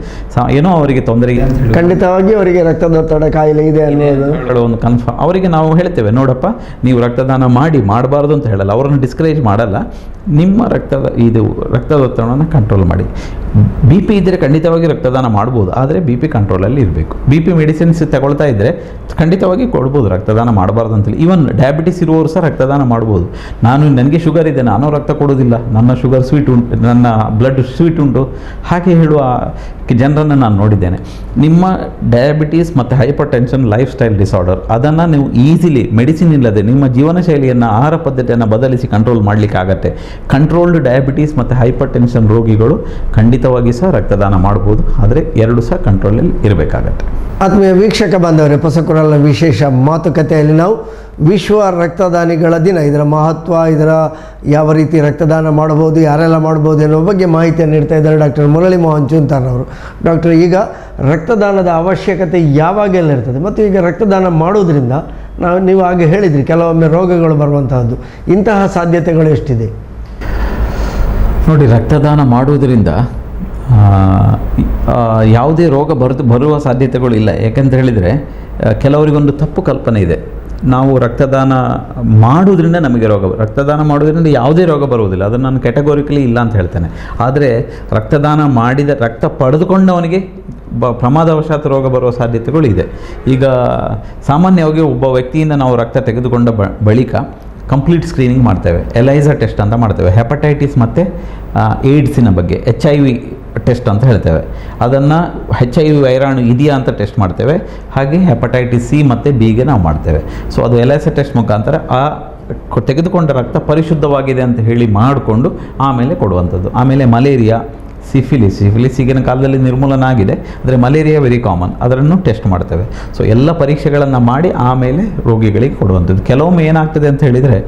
ಏನೋ ಅವರಿಗೆ ತೊಂದರೆ ಇದೆ ಅಂತ ಹೇಳಿ, ಖಂಡಿತವಾಗಿ ಅವರಿಗೆ ರಕ್ತದೊತ್ತಡ ಕಾಯಿಲೆ ಇದೆ ಅನ್ನೋದು ಒಂದು ಕನ್ಫರ್ಮ್. ಅವರಿಗೆ ನಾವು ಹೇಳ್ತೇವೆ, ನೋಡಪ್ಪ ನೀವು ರಕ್ತದಾನ ಮಾಡಬಾರ್ದು ಅಂತ ಹೇಳಲ್ಲ, ಅವರನ್ನು ಡಿಸ್ಕರೇಜ್ ಮಾಡಲ್ಲ, ನಿಮ್ಮ ರಕ್ತದೊತ್ತಡವನ್ನು ಕಂಟ್ರೋಲ್ ಮಾಡಿ. BP ಇದ್ದರೆ ಖಂಡಿತವಾಗಿ ರಕ್ತದಾನ ಮಾಡ್ಬೋದು, ಆದರೆ BP ಕಂಟ್ರೋಲಲ್ಲಿ ಇರಬೇಕು. BP ಮೆಡಿಸಿನ್ಸ್ ತಗೊಳ್ತಾ ಇದ್ದರೆ ಖಂಡಿತವಾಗಿ ಕೊಡ್ಬೋದು, ರಕ್ತದಾನ ಮಾಡಬಾರ್ದು ಅಂತೇಳಿ. ಈವನ್ ಡಯಾಬಿಟಿಸ್ ಇರುವವರು ಸಹ ರಕ್ತದಾನ ಮಾಡ್ಬೋದು. ನನಗೆ ಶುಗರ್ ಇದೆ, ನಾನು ರಕ್ತ ಕೊಡೋದಿಲ್ಲ, ನನ್ನ ಶುಗರ್ ಸ್ವೀಟ್ ಉಂಟು, ನನ್ನ ಬ್ಲಡ್ ಸ್ವೀಟ್ ಉಂಟು, ಹಾಗೆ ಹೇಳುವ ಜನರನ್ನು ನಾನು ನೋಡಿದ್ದೇನೆ. ನಿಮ್ಮ ಡಯಾಬಿಟೀಸ್ ಮತ್ತು hypertension lifestyle disorder, ಅದನ್ನು ನೀವು ಈಸಿಲಿ ಮೆಡಿಸಿನ್ ಇಲ್ಲದೆ ನಿಮ್ಮ ಜೀವನ ಶೈಲಿಯನ್ನು, ಆಹಾರ ಪದ್ಧತಿಯನ್ನು ಬದಲಿಸಿ ಕಂಟ್ರೋಲ್ ಮಾಡಲಿಕ್ಕೆ ಆಗತ್ತೆ. ಕಂಟ್ರೋಲ್ಡ್ ಡಯಾಬಿಟೀಸ್ ಮತ್ತು ಹೈಪರ್ ಟೆನ್ಷನ್ ರೋಗಿಗಳು ಖಂಡಿತವಾಗಿ ಸಹ ರಕ್ತದಾನ ಮಾಡ್ಬೋದು, ಆದರೆ 2 ಸಹ ಕಂಟ್ರೋಲಲ್ಲಿ ಇರಬೇಕಾಗತ್ತೆ. ಆತ್ಮೀಯ ವೀಕ್ಷಕ ಬಾಂಧವರೇ, ಹೊಸಕುರಲ್ನ ವಿಶೇಷ ಮಾತುಕತೆಯಲ್ಲಿ ನಾವು ವಿಶ್ವ ರಕ್ತದಾನಿಗಳ ದಿನ, ಇದರ ಮಹತ್ವ, ಇದರ ಯಾವ ರೀತಿ ರಕ್ತದಾನ ಮಾಡಬಹುದು, ಯಾರೆಲ್ಲ ಮಾಡ್ಬೋದು ಎನ್ನುವ ಬಗ್ಗೆ ಮಾಹಿತಿಯನ್ನು ನೀಡ್ತಾ ಇದ್ದಾರೆ ಡಾಕ್ಟರ್ ಮುರಳಿ ಮೋಹನ್ ಚೂಂತಾರ್ರವರು. ಡಾಕ್ಟರ್, ಈಗ ರಕ್ತದಾನದ ಅವಶ್ಯಕತೆ ಯಾವಾಗೆಲ್ಲ ಇರ್ತದೆ, ಮತ್ತು ಈಗ ರಕ್ತದಾನ ಮಾಡೋದ್ರಿಂದ ನೀವು ಹಾಗೆ ಹೇಳಿದ್ರಿ ಕೆಲವೊಮ್ಮೆ ರೋಗಗಳು ಬರುವಂತಹದ್ದು, ಇಂತಹ ಸಾಧ್ಯತೆಗಳು ಎಷ್ಟಿದೆ? ನೋಡಿ, ರಕ್ತದಾನ ಮಾಡುವುದರಿಂದ ಯಾವುದೇ ರೋಗ ಬರುವ ಸಾಧ್ಯತೆಗಳು ಇಲ್ಲ. ಯಾಕೆಂತ ಹೇಳಿದರೆ, ಕೆಲವರಿಗೊಂದು ತಪ್ಪು ಕಲ್ಪನೆ ಇದೆ, ನಾವು ರಕ್ತದಾನ ಮಾಡೋದ್ರಿಂದ ನಮಗೆ ರಕ್ತದಾನ ಮಾಡೋದ್ರಿಂದ ಯಾವುದೇ ರೋಗ ಬರುವುದಿಲ್ಲ. ಅದನ್ನು ನಾನು ಕ್ಯಾಟಗೋರಿಕಲಿ ಇಲ್ಲ ಅಂತ ಹೇಳ್ತೇನೆ. ಆದರೆ ರಕ್ತದಾನ ಮಾಡಿದ ರಕ್ತ ಪಡೆದುಕೊಂಡವನಿಗೆ ಪ್ರಮಾದವಶಾತ್ ರೋಗ ಬರುವ ಸಾಧ್ಯತೆಗಳು ಇದೆ. ಈಗ ಸಾಮಾನ್ಯವಾಗಿ ಒಬ್ಬ ವ್ಯಕ್ತಿಯಿಂದ ನಾವು ರಕ್ತ ತೆಗೆದುಕೊಂಡ ಬಳಿಕ ಕಂಪ್ಲೀಟ್ ಸ್ಕ್ರೀನಿಂಗ್ ಮಾಡ್ತೇವೆ, ಎಲೈಸಾ ಟೆಸ್ಟ್ ಅಂತ ಮಾಡ್ತೇವೆ, ಹೆಪಟೈಟಿಸ್ ಮತ್ತು ಏಡ್ಸಿನ ಬಗ್ಗೆ, HIV ಟೆಸ್ಟ್ ಅಂತ ಹೇಳ್ತೇವೆ. ಅದನ್ನು HIV ವೈರಾಣು ಇದೆಯಾ ಅಂತ ಟೆಸ್ಟ್ ಮಾಡ್ತೇವೆ. ಹಾಗೆ ಹೆಪಟೈಟಿಸ್ C ಮತ್ತು Bಗೆ ನಾವು ಮಾಡ್ತೇವೆ. ಸೊ ಅದು ELISA ಟೆಸ್ಟ್ ಮುಖಾಂತರ ಆ ತೆಗೆದುಕೊಂಡ ರಕ್ತ ಪರಿಶುದ್ಧವಾಗಿದೆ ಅಂತ ಹೇಳಿ ಮಾಡಿಕೊಂಡು ಆಮೇಲೆ ಕೊಡುವಂಥದ್ದು. ಆಮೇಲೆ ಮಲೇರಿಯಾ, ಸಿಫಿಲಿಸ್ ಈಗಿನ ಕಾಲದಲ್ಲಿ ನಿರ್ಮೂಲನ ಆಗಿದೆ, ಆದರೆ ಮಲೇರಿಯಾ ವೆರಿ ಕಾಮನ್, ಅದನ್ನು ಟೆಸ್ಟ್ ಮಾಡ್ತೇವೆ. ಸೊ ಎಲ್ಲ ಪರೀಕ್ಷೆಗಳನ್ನು ಮಾಡಿ ಆಮೇಲೆ ರೋಗಿಗಳಿಗೆ ಕೊಡುವಂಥದ್ದು. ಕೆಲವೊಮ್ಮೆ ಏನಾಗ್ತದೆ ಅಂತ ಹೇಳಿದರೆ,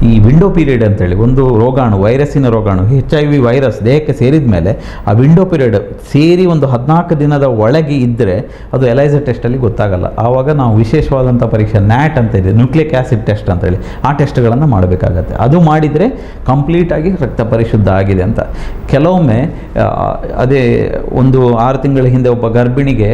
ಈ ವಿಂಡೋ ಪೀರಿಯಡ್ ಅಂತೇಳಿ ಒಂದು ರೋಗಾಣು, ವೈರಸ್ಸಿನ ರೋಗಾಣು HIV ವೈರಸ್ ದೇಹಕ್ಕೆ ಸೇರಿದ ಮೇಲೆ ಆ ವಿಂಡೋ ಪೀರಿಯಡ್ ಸೇರಿ ಒಂದು 14 ದಿನದ ಒಳಗೆ ಇದ್ದರೆ ಅದು ELISA ಟೆಸ್ಟಲ್ಲಿ ಗೊತ್ತಾಗಲ್ಲ. ಆವಾಗ ನಾವು ವಿಶೇಷವಾದಂಥ ಪರೀಕ್ಷೆ NAT ಅಂತ ಇದೆ, ನ್ಯೂಕ್ಲಿಕ್ ಆ್ಯಸಿಡ್ ಟೆಸ್ಟ್ ಅಂತೇಳಿ, ಆ ಟೆಸ್ಟ್ಗಳನ್ನು ಮಾಡಬೇಕಾಗತ್ತೆ. ಅದು ಮಾಡಿದರೆ ಕಂಪ್ಲೀಟಾಗಿ ರಕ್ತ ಪರಿಶುದ್ಧ ಆಗಿದೆ ಅಂತ. ಕೆಲವೊಮ್ಮೆ ಅದೇ ಒಂದು 6 ತಿಂಗಳ ಹಿಂದೆ ಒಬ್ಬ ಗರ್ಭಿಣಿಗೆ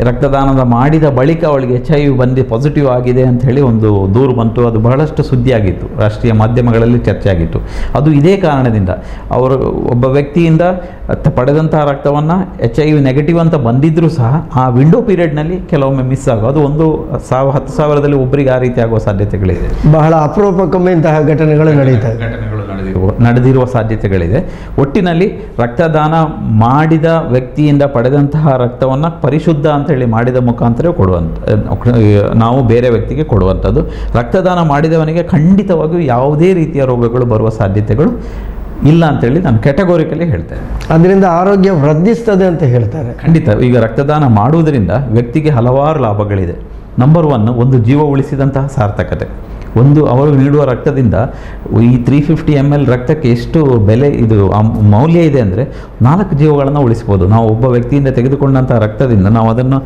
ರಕ್ತದಾನದ ಮಾಡಿದ ಬಳಿಕ ಅವಳಿಗೆ HIV ಬಂದು ಪಾಸಿಟಿವ್ ಆಗಿದೆ ಅಂತ ಹೇಳಿ ಒಂದು ದೂರು ಬಂತು. ಅದು ಬಹಳಷ್ಟು ಸುದ್ದಿಯಾಗಿತ್ತು, ರಾಷ್ಟ್ರೀಯ ಮಾಧ್ಯಮಗಳಲ್ಲಿ ಚರ್ಚೆ ಆಗಿತ್ತು. ಅದು ಇದೇ ಕಾರಣದಿಂದ ಅವರು ಒಬ್ಬ ವ್ಯಕ್ತಿಯಿಂದ ಪಡೆದಂತಹ ರಕ್ತವನ್ನು HIV ನೆಗೆಟಿವ್ ಅಂತ ಬಂದಿದ್ದರೂ ಸಹ ಆ ವಿಂಡೋ ಪೀರಿಯಡ್ನಲ್ಲಿ ಕೆಲವೊಮ್ಮೆ ಮಿಸ್ ಆಗೋ, ಅದು 10,000ದಲ್ಲಿ ಒಬ್ಬರಿಗೆ ಆ ರೀತಿ ಆಗುವ ಸಾಧ್ಯತೆಗಳಿದೆ. ಬಹಳ ಅಪರೂಪಕ್ಕೊಮ್ಮೆ ಇಂತಹ ಘಟನೆಗಳು ನಡೆದಿರುವ ಸಾಧ್ಯತೆಗಳಿದೆ. ಒಟ್ಟಿನಲ್ಲಿ ರಕ್ತದಾನ ಮಾಡಿದ ವ್ಯಕ್ತಿಯಿಂದ ಪಡೆದಂತಹ ರಕ್ತವನ್ನು ಪರಿಶುದ್ಧ ಅಂತ ಹೇಳಿ ಮಾಡಿದ ಮುಖಾಂತರ ನಾವು ಬೇರೆ ವ್ಯಕ್ತಿಗೆ ಕೊಡುವಂಥದ್ದು. ರಕ್ತದಾನ ಮಾಡಿದವನಿಗೆ ಖಂಡಿತವಾಗಿಯೂ ಯಾವುದೇ ರೀತಿಯ ರೋಗಗಳು ಬರುವ ಸಾಧ್ಯತೆಗಳು ಇಲ್ಲ ಅಂತೇಳಿ ನಾನು ಕ್ಯಾಟಗೋರಿಕಲಿ ಹೇಳ್ತೇನೆ. ಅದರಿಂದ ಆರೋಗ್ಯ ವೃದ್ಧಿಸ್ತದೆ ಅಂತ ಹೇಳ್ತಾರೆ. ಖಂಡಿತ. ಈಗ ರಕ್ತದಾನ ಮಾಡುವುದರಿಂದ ವ್ಯಕ್ತಿಗೆ ಹಲವಾರು ಲಾಭಗಳಿದೆ. ನಂಬರ್ 1, ಒಂದು ಜೀವ ಉಳಿಸಿದಂತಹ ಸಾರ್ಥಕತೆ. ಅವರು ನೀಡುವ ರಕ್ತದಿಂದ ಈ 350 ml ರಕ್ತಕ್ಕೆ ಎಷ್ಟು ಬೆಲೆ, ಇದು ಮೌಲ್ಯ ಇದೆ ಅಂದರೆ 4 ಜೀವಗಳನ್ನು ಉಳಿಸ್ಬೋದು. ನಾವು ಒಬ್ಬ ವ್ಯಕ್ತಿಯಿಂದ ತೆಗೆದುಕೊಂಡಂಥ ರಕ್ತದಿಂದ ನಾವು ಅದನ್ನು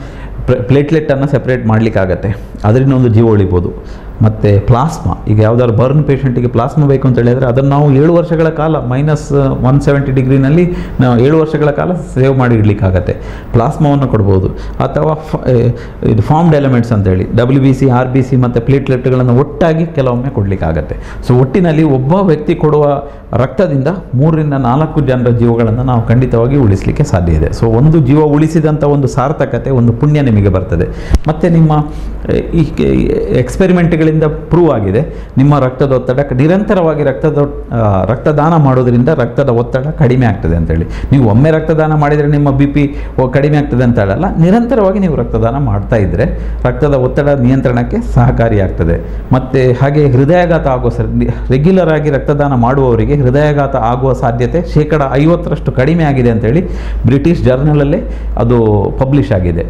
ಪ್ಲೇಟ್ಲೆಟನ್ನು ಸೆಪ್ರೇಟ್ ಮಾಡಲಿಕ್ಕಾಗತ್ತೆ, ಅದರಿಂದ ಒಂದು ಜೀವ ಉಳಿಬೋದು. ಮತ್ತು ಪ್ಲಾಸ್ಮಾ, ಈಗ ಯಾವುದಾದ್ರು ಬರ್ನ್ ಪೇಷಂಟಿಗೆ ಪ್ಲಾಸ್ಮಾ ಬೇಕು ಅಂತ ಹೇಳಿದರೆ ಅದನ್ನು ನಾವು 7 ವರ್ಷಗಳ ಕಾಲ -170 ಡಿಗ್ರಿನಲ್ಲಿ ನಾವು 7 ವರ್ಷಗಳ ಕಾಲ ಸೇವ್ ಮಾಡಿ ಇಡಲಿಕ್ಕಾಗತ್ತೆ. ಪ್ಲಾಸ್ಮಾವನ್ನು ಕೊಡ್ಬೋದು. ಅಥವಾ ಇದು ಫಾರ್ಮ್ಡ್ ಎಲಿಮೆಂಟ್ಸ್ ಅಂತೇಳಿ WBC, RBC ಮತ್ತು ಪ್ಲೇಟ್ಲೆಟ್ಗಳನ್ನು ಒಟ್ಟಾಗಿ ಕೆಲವೊಮ್ಮೆ ಕೊಡಲಿಕ್ಕಾಗತ್ತೆ. ಸೊ ಒಟ್ಟಿನಲ್ಲಿ ಒಬ್ಬ ವ್ಯಕ್ತಿ ಕೊಡುವ ರಕ್ತದಿಂದ 3 ರಿಂದ 4 ಜನರ ಜೀವಗಳನ್ನು ನಾವು ಖಂಡಿತವಾಗಿ ಉಳಿಸಲಿಕ್ಕೆ ಸಾಧ್ಯ ಇದೆ. ಸೊ ಒಂದು ಜೀವ ಉಳಿಸಿದಂಥ ಒಂದು ಸಾರ್ಥಕತೆ, ಒಂದು ಪುಣ್ಯ ನಿಮಗೆ ಬರ್ತದೆ. ಮತ್ತು ನಿಮ್ಮ ಈ ಎಕ್ಸ್ಪೆರಿಮೆಂಟ್ಗಳಿಂದ ಪ್ರೂವ್ ಆಗಿದೆ, ನಿಮ್ಮ ರಕ್ತದ ಒತ್ತಡ ನಿರಂತರವಾಗಿ ರಕ್ತದಾನ ಮಾಡೋದ್ರಿಂದ ರಕ್ತದ ಒತ್ತಡ ಕಡಿಮೆ ಆಗ್ತದೆ ಅಂತೇಳಿ. ನೀವು ಒಮ್ಮೆ ರಕ್ತದಾನ ಮಾಡಿದರೆ ನಿಮ್ಮ BP ಕಡಿಮೆ ಆಗ್ತದೆ ಅಂತ ಹೇಳಲ್ಲ, ನಿರಂತರವಾಗಿ ನೀವು ರಕ್ತದಾನ ಮಾಡ್ತಾ ಇದ್ದರೆ ರಕ್ತದ ಒತ್ತಡ ನಿಯಂತ್ರಣಕ್ಕೆ ಸಹಕಾರಿಯಾಗ್ತದೆ. ಮತ್ತು ಹಾಗೆ ಹೃದಯಾಘಾತ ಆಗೋ ರೆಗ್ಯುಲರ್ ಆಗಿ ರಕ್ತದಾನ ಮಾಡುವವರಿಗೆ ಹೃದಯಾಘಾತ ಆಗುವ ಸಾಧ್ಯತೆ 50% ಕಡಿಮೆ ಆಗಿದೆ ಅಂತೇಳಿ ಬ್ರಿಟಿಷ್ ಜರ್ನಲಲ್ಲೇ ಅದು ಪಬ್ಲಿಷ್ ಆಗಿದೆ.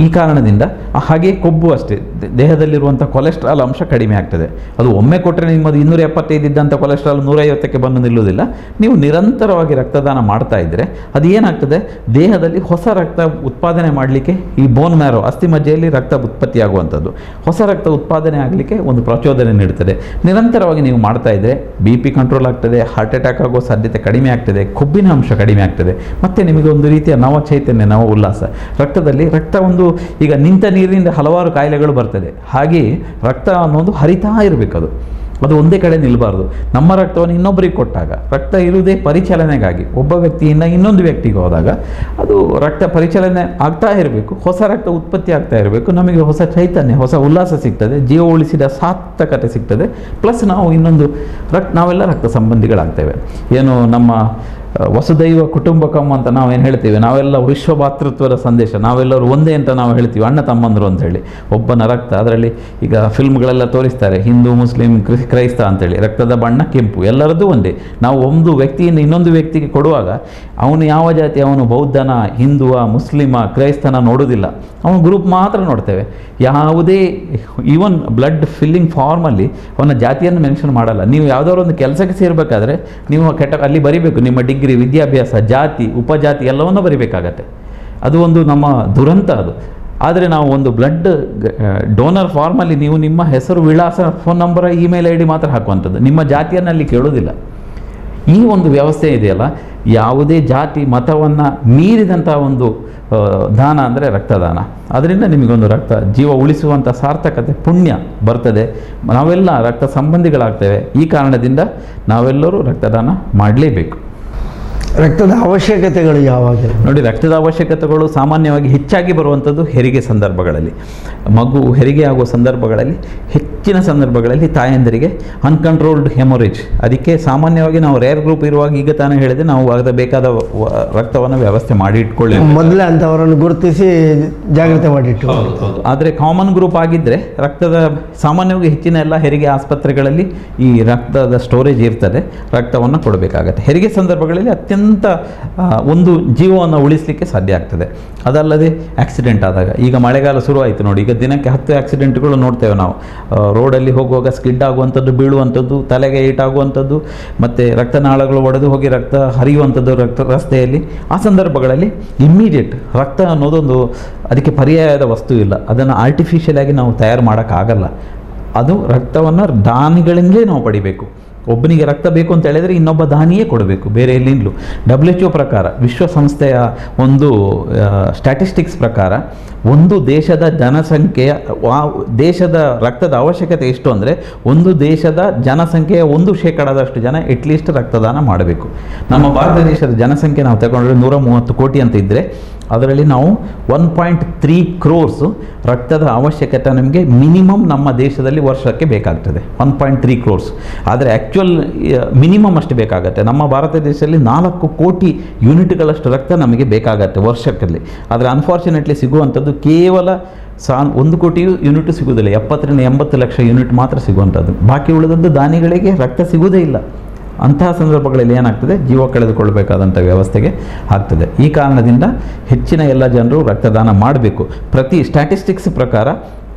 ಈ ಕಾರಣದಿಂದ ಹಾಗೆ ಕೊಬ್ಬು ಅಷ್ಟೇ, ದೇಹದಲ್ಲಿರುವಂಥ ಕೊಲೆಸ್ಟ್ರಾಲ್ ಅಂಶ ಕಡಿಮೆ ಆಗ್ತದೆ. ಅದು ಒಮ್ಮೆ ಕೊಟ್ಟರೆ ನಿಮ್ಮದು 275 ಇದ್ದಂಥ ಕೊಲೆಸ್ಟ್ರಾಲ್ 150ಕ್ಕೆ ಬಂದು ನಿಲ್ಲುವುದಿಲ್ಲ. ನೀವು ನಿರಂತರವಾಗಿ ರಕ್ತದಾನ ಮಾಡ್ತಾ ಇದ್ದರೆ ಅದು ಏನಾಗ್ತದೆ, ದೇಹದಲ್ಲಿ ಹೊಸ ರಕ್ತ ಉತ್ಪಾದನೆ ಮಾಡಲಿಕ್ಕೆ ಈ ಬೋನ್ ಮ್ಯಾರೋ, ಅಸ್ಥಿಮಜ್ಜೆಯಲ್ಲಿ ರಕ್ತ ಉತ್ಪತ್ತಿಯಾಗುವಂಥದ್ದು, ಹೊಸ ರಕ್ತ ಉತ್ಪಾದನೆ ಆಗಲಿಕ್ಕೆ ಒಂದು ಪ್ರಚೋದನೆ ನೀಡುತ್ತದೆ. ನಿರಂತರವಾಗಿ ನೀವು ಮಾಡ್ತಾ ಇದ್ದರೆ BP ಕಂಟ್ರೋಲ್ ಆಗ್ತದೆ, ಹಾರ್ಟ್ ಅಟ್ಯಾಕ್ ಆಗೋ ಸಾಧ್ಯತೆ ಕಡಿಮೆ ಆಗ್ತದೆ, ಕೊಬ್ಬಿನ ಅಂಶ ಕಡಿಮೆ ಆಗ್ತದೆ, ಮತ್ತು ನಿಮಗೆ ಒಂದು ರೀತಿಯ ನವ ಚೈತನ್ಯ, ನವ ಉಲ್ಲಾಸ. ರಕ್ತದಲ್ಲಿ ಈಗ ನಿಂತ ನೀರಿನಿಂದ ಹಲವಾರು ಕಾಯಿಲೆಗಳು ಬರ್ತದೆ. ಹಾಗೆಯೇ ರಕ್ತ ಅನ್ನೋದು ಹರಿತಾ ಇರಬೇಕು, ಅದು ಒಂದೇ ಕಡೆ ನಿಲ್ಲಬಾರ್ದು. ನಮ್ಮ ರಕ್ತವನ್ನು ಇನ್ನೊಬ್ಬರಿಗೆ ಕೊಟ್ಟಾಗ, ರಕ್ತ ಇರುವುದೇ ಪರಿಚಲನೆಗಾಗಿ, ಒಬ್ಬ ವ್ಯಕ್ತಿಯಿಂದ ಇನ್ನೊಂದು ವ್ಯಕ್ತಿಗೆ ಹೋದಾಗ ಅದು ರಕ್ತ ಪರಿಚಲನೆ ಆಗ್ತಾ ಇರಬೇಕು, ಹೊಸ ರಕ್ತ ಉತ್ಪತ್ತಿ ಆಗ್ತಾ ಇರಬೇಕು. ನಮಗೆ ಹೊಸ ಚೈತನ್ಯ, ಹೊಸ ಉಲ್ಲಾಸ ಸಿಗ್ತದೆ, ಜೀವ ಉಳಿಸಿದ ಸಾರ್ಥಕತೆ ಸಿಗ್ತದೆ. ಪ್ಲಸ್ ನಾವು ಇನ್ನೊಂದು ನಾವೆಲ್ಲ ರಕ್ತ ಸಂಬಂಧಿಗಳಾಗ್ತೇವೆ. ಏನು ನಮ್ಮ ವಸುದೈವ ಕುಟುಂಬಕಂ ಅಂತ ನಾವೇನು ಹೇಳ್ತೀವಿ, ನಾವೆಲ್ಲ ವಿಶ್ವ ಭಾತೃತ್ವದ ಸಂದೇಶ, ನಾವೆಲ್ಲರೂ ಒಂದೇ ಅಂತ ನಾವು ಹೇಳ್ತೀವಿ, ಅಣ್ಣ ತಮ್ಮಂದರು ಅಂತ ಹೇಳಿ. ಒಬ್ಬನ ರಕ್ತ, ಅದರಲ್ಲಿ ಈಗ ಫಿಲ್ಮ್ಗಳೆಲ್ಲ ತೋರಿಸ್ತಾರೆ, ಹಿಂದೂ, ಮುಸ್ಲಿಂ, ಕ್ರೈಸ್ತ ಅಂತೇಳಿ, ರಕ್ತದ ಬಣ್ಣ ಕೆಂಪು, ಎಲ್ಲರದ್ದು ಒಂದೇ. ನಾವು ಒಂದು ವ್ಯಕ್ತಿಯಿಂದ ಇನ್ನೊಂದು ವ್ಯಕ್ತಿಗೆ ಕೊಡುವಾಗ ಅವನು ಯಾವ ಜಾತಿ, ಅವನು ಬೌದ್ಧನ, ಹಿಂದುವ, ಮುಸ್ಲಿಮ, ಕ್ರೈಸ್ತನ ನೋಡೋದಿಲ್ಲ, ಅವನ ಗ್ರೂಪ್ ಮಾತ್ರ ನೋಡ್ತೇವೆ. ಯಾವುದೇ ಈವನ್ ಬ್ಲಡ್ ಫಿಲ್ಲಿಂಗ್ ಫಾರ್ಮಲ್ಲಿ ಅವನ ಜಾತಿಯನ್ನು ಮೆನ್ಷನ್ ಮಾಡಲ್ಲ. ನೀವು ಯಾವುದಾದ್ರು ಒಂದು ಕೆಲಸಕ್ಕೆ ಸೇರಬೇಕಾದ್ರೆ ನೀವು ಅಲ್ಲಿ ಬರಿಬೇಕು ನಿಮ್ಮ ಡಿಗ್ರಿ, ವಿದ್ಯಾಭ್ಯಾಸ, ಜಾತಿ, ಉಪಜಾತಿ ಎಲ್ಲವನ್ನೂ ಬರಿಬೇಕಾಗತ್ತೆ. ಅದು ಒಂದು ನಮ್ಮ ದುರಂತ ಅದು. ಆದರೆ ನಾವು ಒಂದು ಬ್ಲಡ್ ಡೋನರ್ ಫಾರ್ಮಲ್ಲಿ ನೀವು ನಿಮ್ಮ ಹೆಸರು, ವಿಳಾಸ, ಫೋನ್ ನಂಬರ್, ಇಮೇಲ್ ID ಮಾತ್ರ ಹಾಕುವಂಥದ್ದು, ನಿಮ್ಮ ಜಾತಿಯನ್ನು ಅಲ್ಲಿ ಕೇಳೋದಿಲ್ಲ. ಈ ಒಂದು ವ್ಯವಸ್ಥೆ ಇದೆಯಲ್ಲ, ಯಾವುದೇ ಜಾತಿ ಮತವನ್ನು ಮೀರಿದಂಥ ಒಂದು ದಾನ ಅಂದರೆ ರಕ್ತದಾನ. ಅದರಿಂದ ನಿಮಗೊಂದು ರಕ್ತ ಜೀವ ಉಳಿಸುವಂಥ ಸಾರ್ಥಕತೆ, ಪುಣ್ಯ ಬರ್ತದೆ. ನಾವೆಲ್ಲ ರಕ್ತ ಸಂಬಂಧಿಗಳಾಗ್ತೇವೆ. ಈ ಕಾರಣದಿಂದ ನಾವೆಲ್ಲರೂ ರಕ್ತದಾನ ಮಾಡಲೇಬೇಕು. ರಕ್ತದ ಅವಶ್ಯಕತೆಗಳು ಯಾವಾಗ? ನೋಡಿ, ರಕ್ತದ ಅವಶ್ಯಕತೆಗಳು ಸಾಮಾನ್ಯವಾಗಿ ಹೆಚ್ಚಾಗಿ ಬರುವಂಥದ್ದು ಹೆರಿಗೆ ಸಂದರ್ಭಗಳಲ್ಲಿ. ಮಗು ಹೆರಿಗೆ ಆಗುವ ಸಂದರ್ಭಗಳಲ್ಲಿ ಹೆಚ್ಚಿನ ಸಂದರ್ಭಗಳಲ್ಲಿ ತಾಯಂದಿರಿಗೆ ಅನ್ಕಂಟ್ರೋಲ್ಡ್ ಹೆಮೊರೇಜ್. ಅದಕ್ಕೆ ಸಾಮಾನ್ಯವಾಗಿ ನಾವು ರೇರ್ ಗ್ರೂಪ್ ಇರುವಾಗ, ಈಗ ತಾನೇ ಹೇಳಿದೆ, ನಾವು ಅದಕ್ಕೆ ಬೇಕಾದ ರಕ್ತವನ್ನು ವ್ಯವಸ್ಥೆ ಮಾಡಿ ಇಟ್ಕೊಳ್ಳಿ, ಮೊದಲೇ ಅಂಥವರನ್ನು ಗುರುತಿಸಿ ಜಾಗ್ರತೆ ಮಾಡಿಟ್ಟು. ಆದರೆ ಕಾಮನ್ ಗ್ರೂಪ್ ಆಗಿದ್ದರೆ ರಕ್ತದ ಸಾಮಾನ್ಯವಾಗಿ ಹೆಚ್ಚಿನ ಎಲ್ಲ ಹೆರಿಗೆ ಆಸ್ಪತ್ರೆಗಳಲ್ಲಿ ಈ ರಕ್ತದ ಸ್ಟೋರೇಜ್ ಇರ್ತದೆ, ರಕ್ತವನ್ನು ಕೊಡಬೇಕಾಗತ್ತೆ. ಹೆರಿಗೆ ಸಂದರ್ಭಗಳಲ್ಲಿ ಅತ್ಯಂತ ಒಂದು ಜೀವವನ್ನು ಉಳಿಸಲಿಕ್ಕೆ ಸಾಧ್ಯ ಆಗ್ತದೆ. ಅದಲ್ಲದೆ ಆಕ್ಸಿಡೆಂಟ್ ಆದಾಗ, ಈಗ ಮಳೆಗಾಲ ಶುರುವಾಯಿತು ನೋಡಿ, ಈಗ ದಿನಕ್ಕೆ 10 ಆಕ್ಸಿಡೆಂಟ್ಗಳು ನೋಡ್ತೇವೆ ನಾವು. ರೋಡಲ್ಲಿ ಹೋಗುವಾಗ ಸ್ಕಿಡ್ ಆಗುವಂಥದ್ದು, ಬೀಳುವಂಥದ್ದು, ತಲೆಗೆ ಏಟಾಗುವಂಥದ್ದು, ಮತ್ತು ರಕ್ತನಾಳಗಳು ಒಡೆದು ಹೋಗಿ ರಕ್ತ ಹರಿಯುವಂಥದ್ದು ರಸ್ತೆಯಲ್ಲಿ. ಆ ಸಂದರ್ಭಗಳಲ್ಲಿ ಇಮ್ಮಿಡಿಯೇಟ್ ರಕ್ತ ಅನ್ನೋದೊಂದು ಅದಕ್ಕೆ ಪರ್ಯಾಯದ ವಸ್ತು ಇಲ್ಲ, ಅದನ್ನು ಆರ್ಟಿಫಿಷಿಯಲ್ ಆಗಿ ನಾವು ತಯಾರು ಮಾಡೋಕ್ಕಾಗಲ್ಲ. ಅದು ರಕ್ತವನ್ನು ದಾನಿಗಳಿಂದಲೇ ನಾವು ಪಡಿಬೇಕು. ಒಬ್ಬನಿಗೆ ರಕ್ತ ಬೇಕು ಅಂತ ಹೇಳಿದರೆ ಇನ್ನೊಬ್ಬ ದಾನಿಯೇ ಕೊಡಬೇಕು, ಬೇರೆ ಎಲ್ಲಿಂದಲೂ. WHO ಪ್ರಕಾರ, ವಿಶ್ವಸಂಸ್ಥೆಯ ಒಂದು ಸ್ಟ್ಯಾಟಿಸ್ಟಿಕ್ಸ್ ಪ್ರಕಾರ, ಒಂದು ದೇಶದ ಜನಸಂಖ್ಯೆಯ ದೇಶದ ರಕ್ತದ ಅವಶ್ಯಕತೆ ಎಷ್ಟು ಅಂದರೆ, ಒಂದು ದೇಶದ ಜನಸಂಖ್ಯೆಯ 1% ಜನ ಎಟ್ಲೀಸ್ಟ್ ರಕ್ತದಾನ ಮಾಡಬೇಕು. ನಮ್ಮ ಭಾರತ ದೇಶದ ಜನಸಂಖ್ಯೆ ನಾವು ತಗೊಂಡ್ರೆ 130 ಕೋಟಿ ಅಂತ ಇದ್ದರೆ, ಅದರಲ್ಲಿ ನಾವು 1.3 crores ರಕ್ತದ ಅವಶ್ಯಕತೆ ನಮಗೆ ಮಿನಿಮಮ್ ನಮ್ಮ ದೇಶದಲ್ಲಿ ವರ್ಷಕ್ಕೆ ಬೇಕಾಗ್ತದೆ. 1.3 crores. ಆದರೆ ಆ್ಯಕ್ಚುಯಲ್ ಮಿನಿಮಮ್ ಅಷ್ಟು ಬೇಕಾಗತ್ತೆ. ನಮ್ಮ ಭಾರತ ದೇಶದಲ್ಲಿ 4 ಕೋಟಿ ಯೂನಿಟ್ಗಳಷ್ಟು ರಕ್ತ ನಮಗೆ ಬೇಕಾಗತ್ತೆ ವರ್ಷಕ್ಕಲ್ಲಿ. ಆದರೆ ಅನ್ಫಾರ್ಚುನೇಟ್ಲಿ ಸಿಗುವಂಥದ್ದು ಕೇವಲ 1 ಕೋಟಿ ಯೂನಿಟ್ ಸಿಗುವುದಿಲ್ಲ, 70 ರಿಂದ 80 ಲಕ್ಷ ಯೂನಿಟ್ ಮಾತ್ರ ಸಿಗುವಂಥದ್ದು. ಬಾಕಿ ಉಳಿದದ್ದು ದಾನಿಗಳಿಗೆ ರಕ್ತ ಸಿಗುವುದೇ ಇಲ್ಲ. ಅಂತಹ ಸಂದರ್ಭಗಳಲ್ಲಿ ಏನಾಗ್ತದೆ, ಜೀವ ಕಳೆದುಕೊಳ್ಬೇಕಾದಂಥ ವ್ಯವಸ್ಥೆಗೆ ಆಗ್ತದೆ. ಈ ಕಾರಣದಿಂದ ಹೆಚ್ಚಿನ ಎಲ್ಲ ಜನರು ರಕ್ತದಾನ ಮಾಡಬೇಕು. ಪ್ರತಿ ಸ್ಟ್ಯಾಟಿಸ್ಟಿಕ್ಸ್ ಪ್ರಕಾರ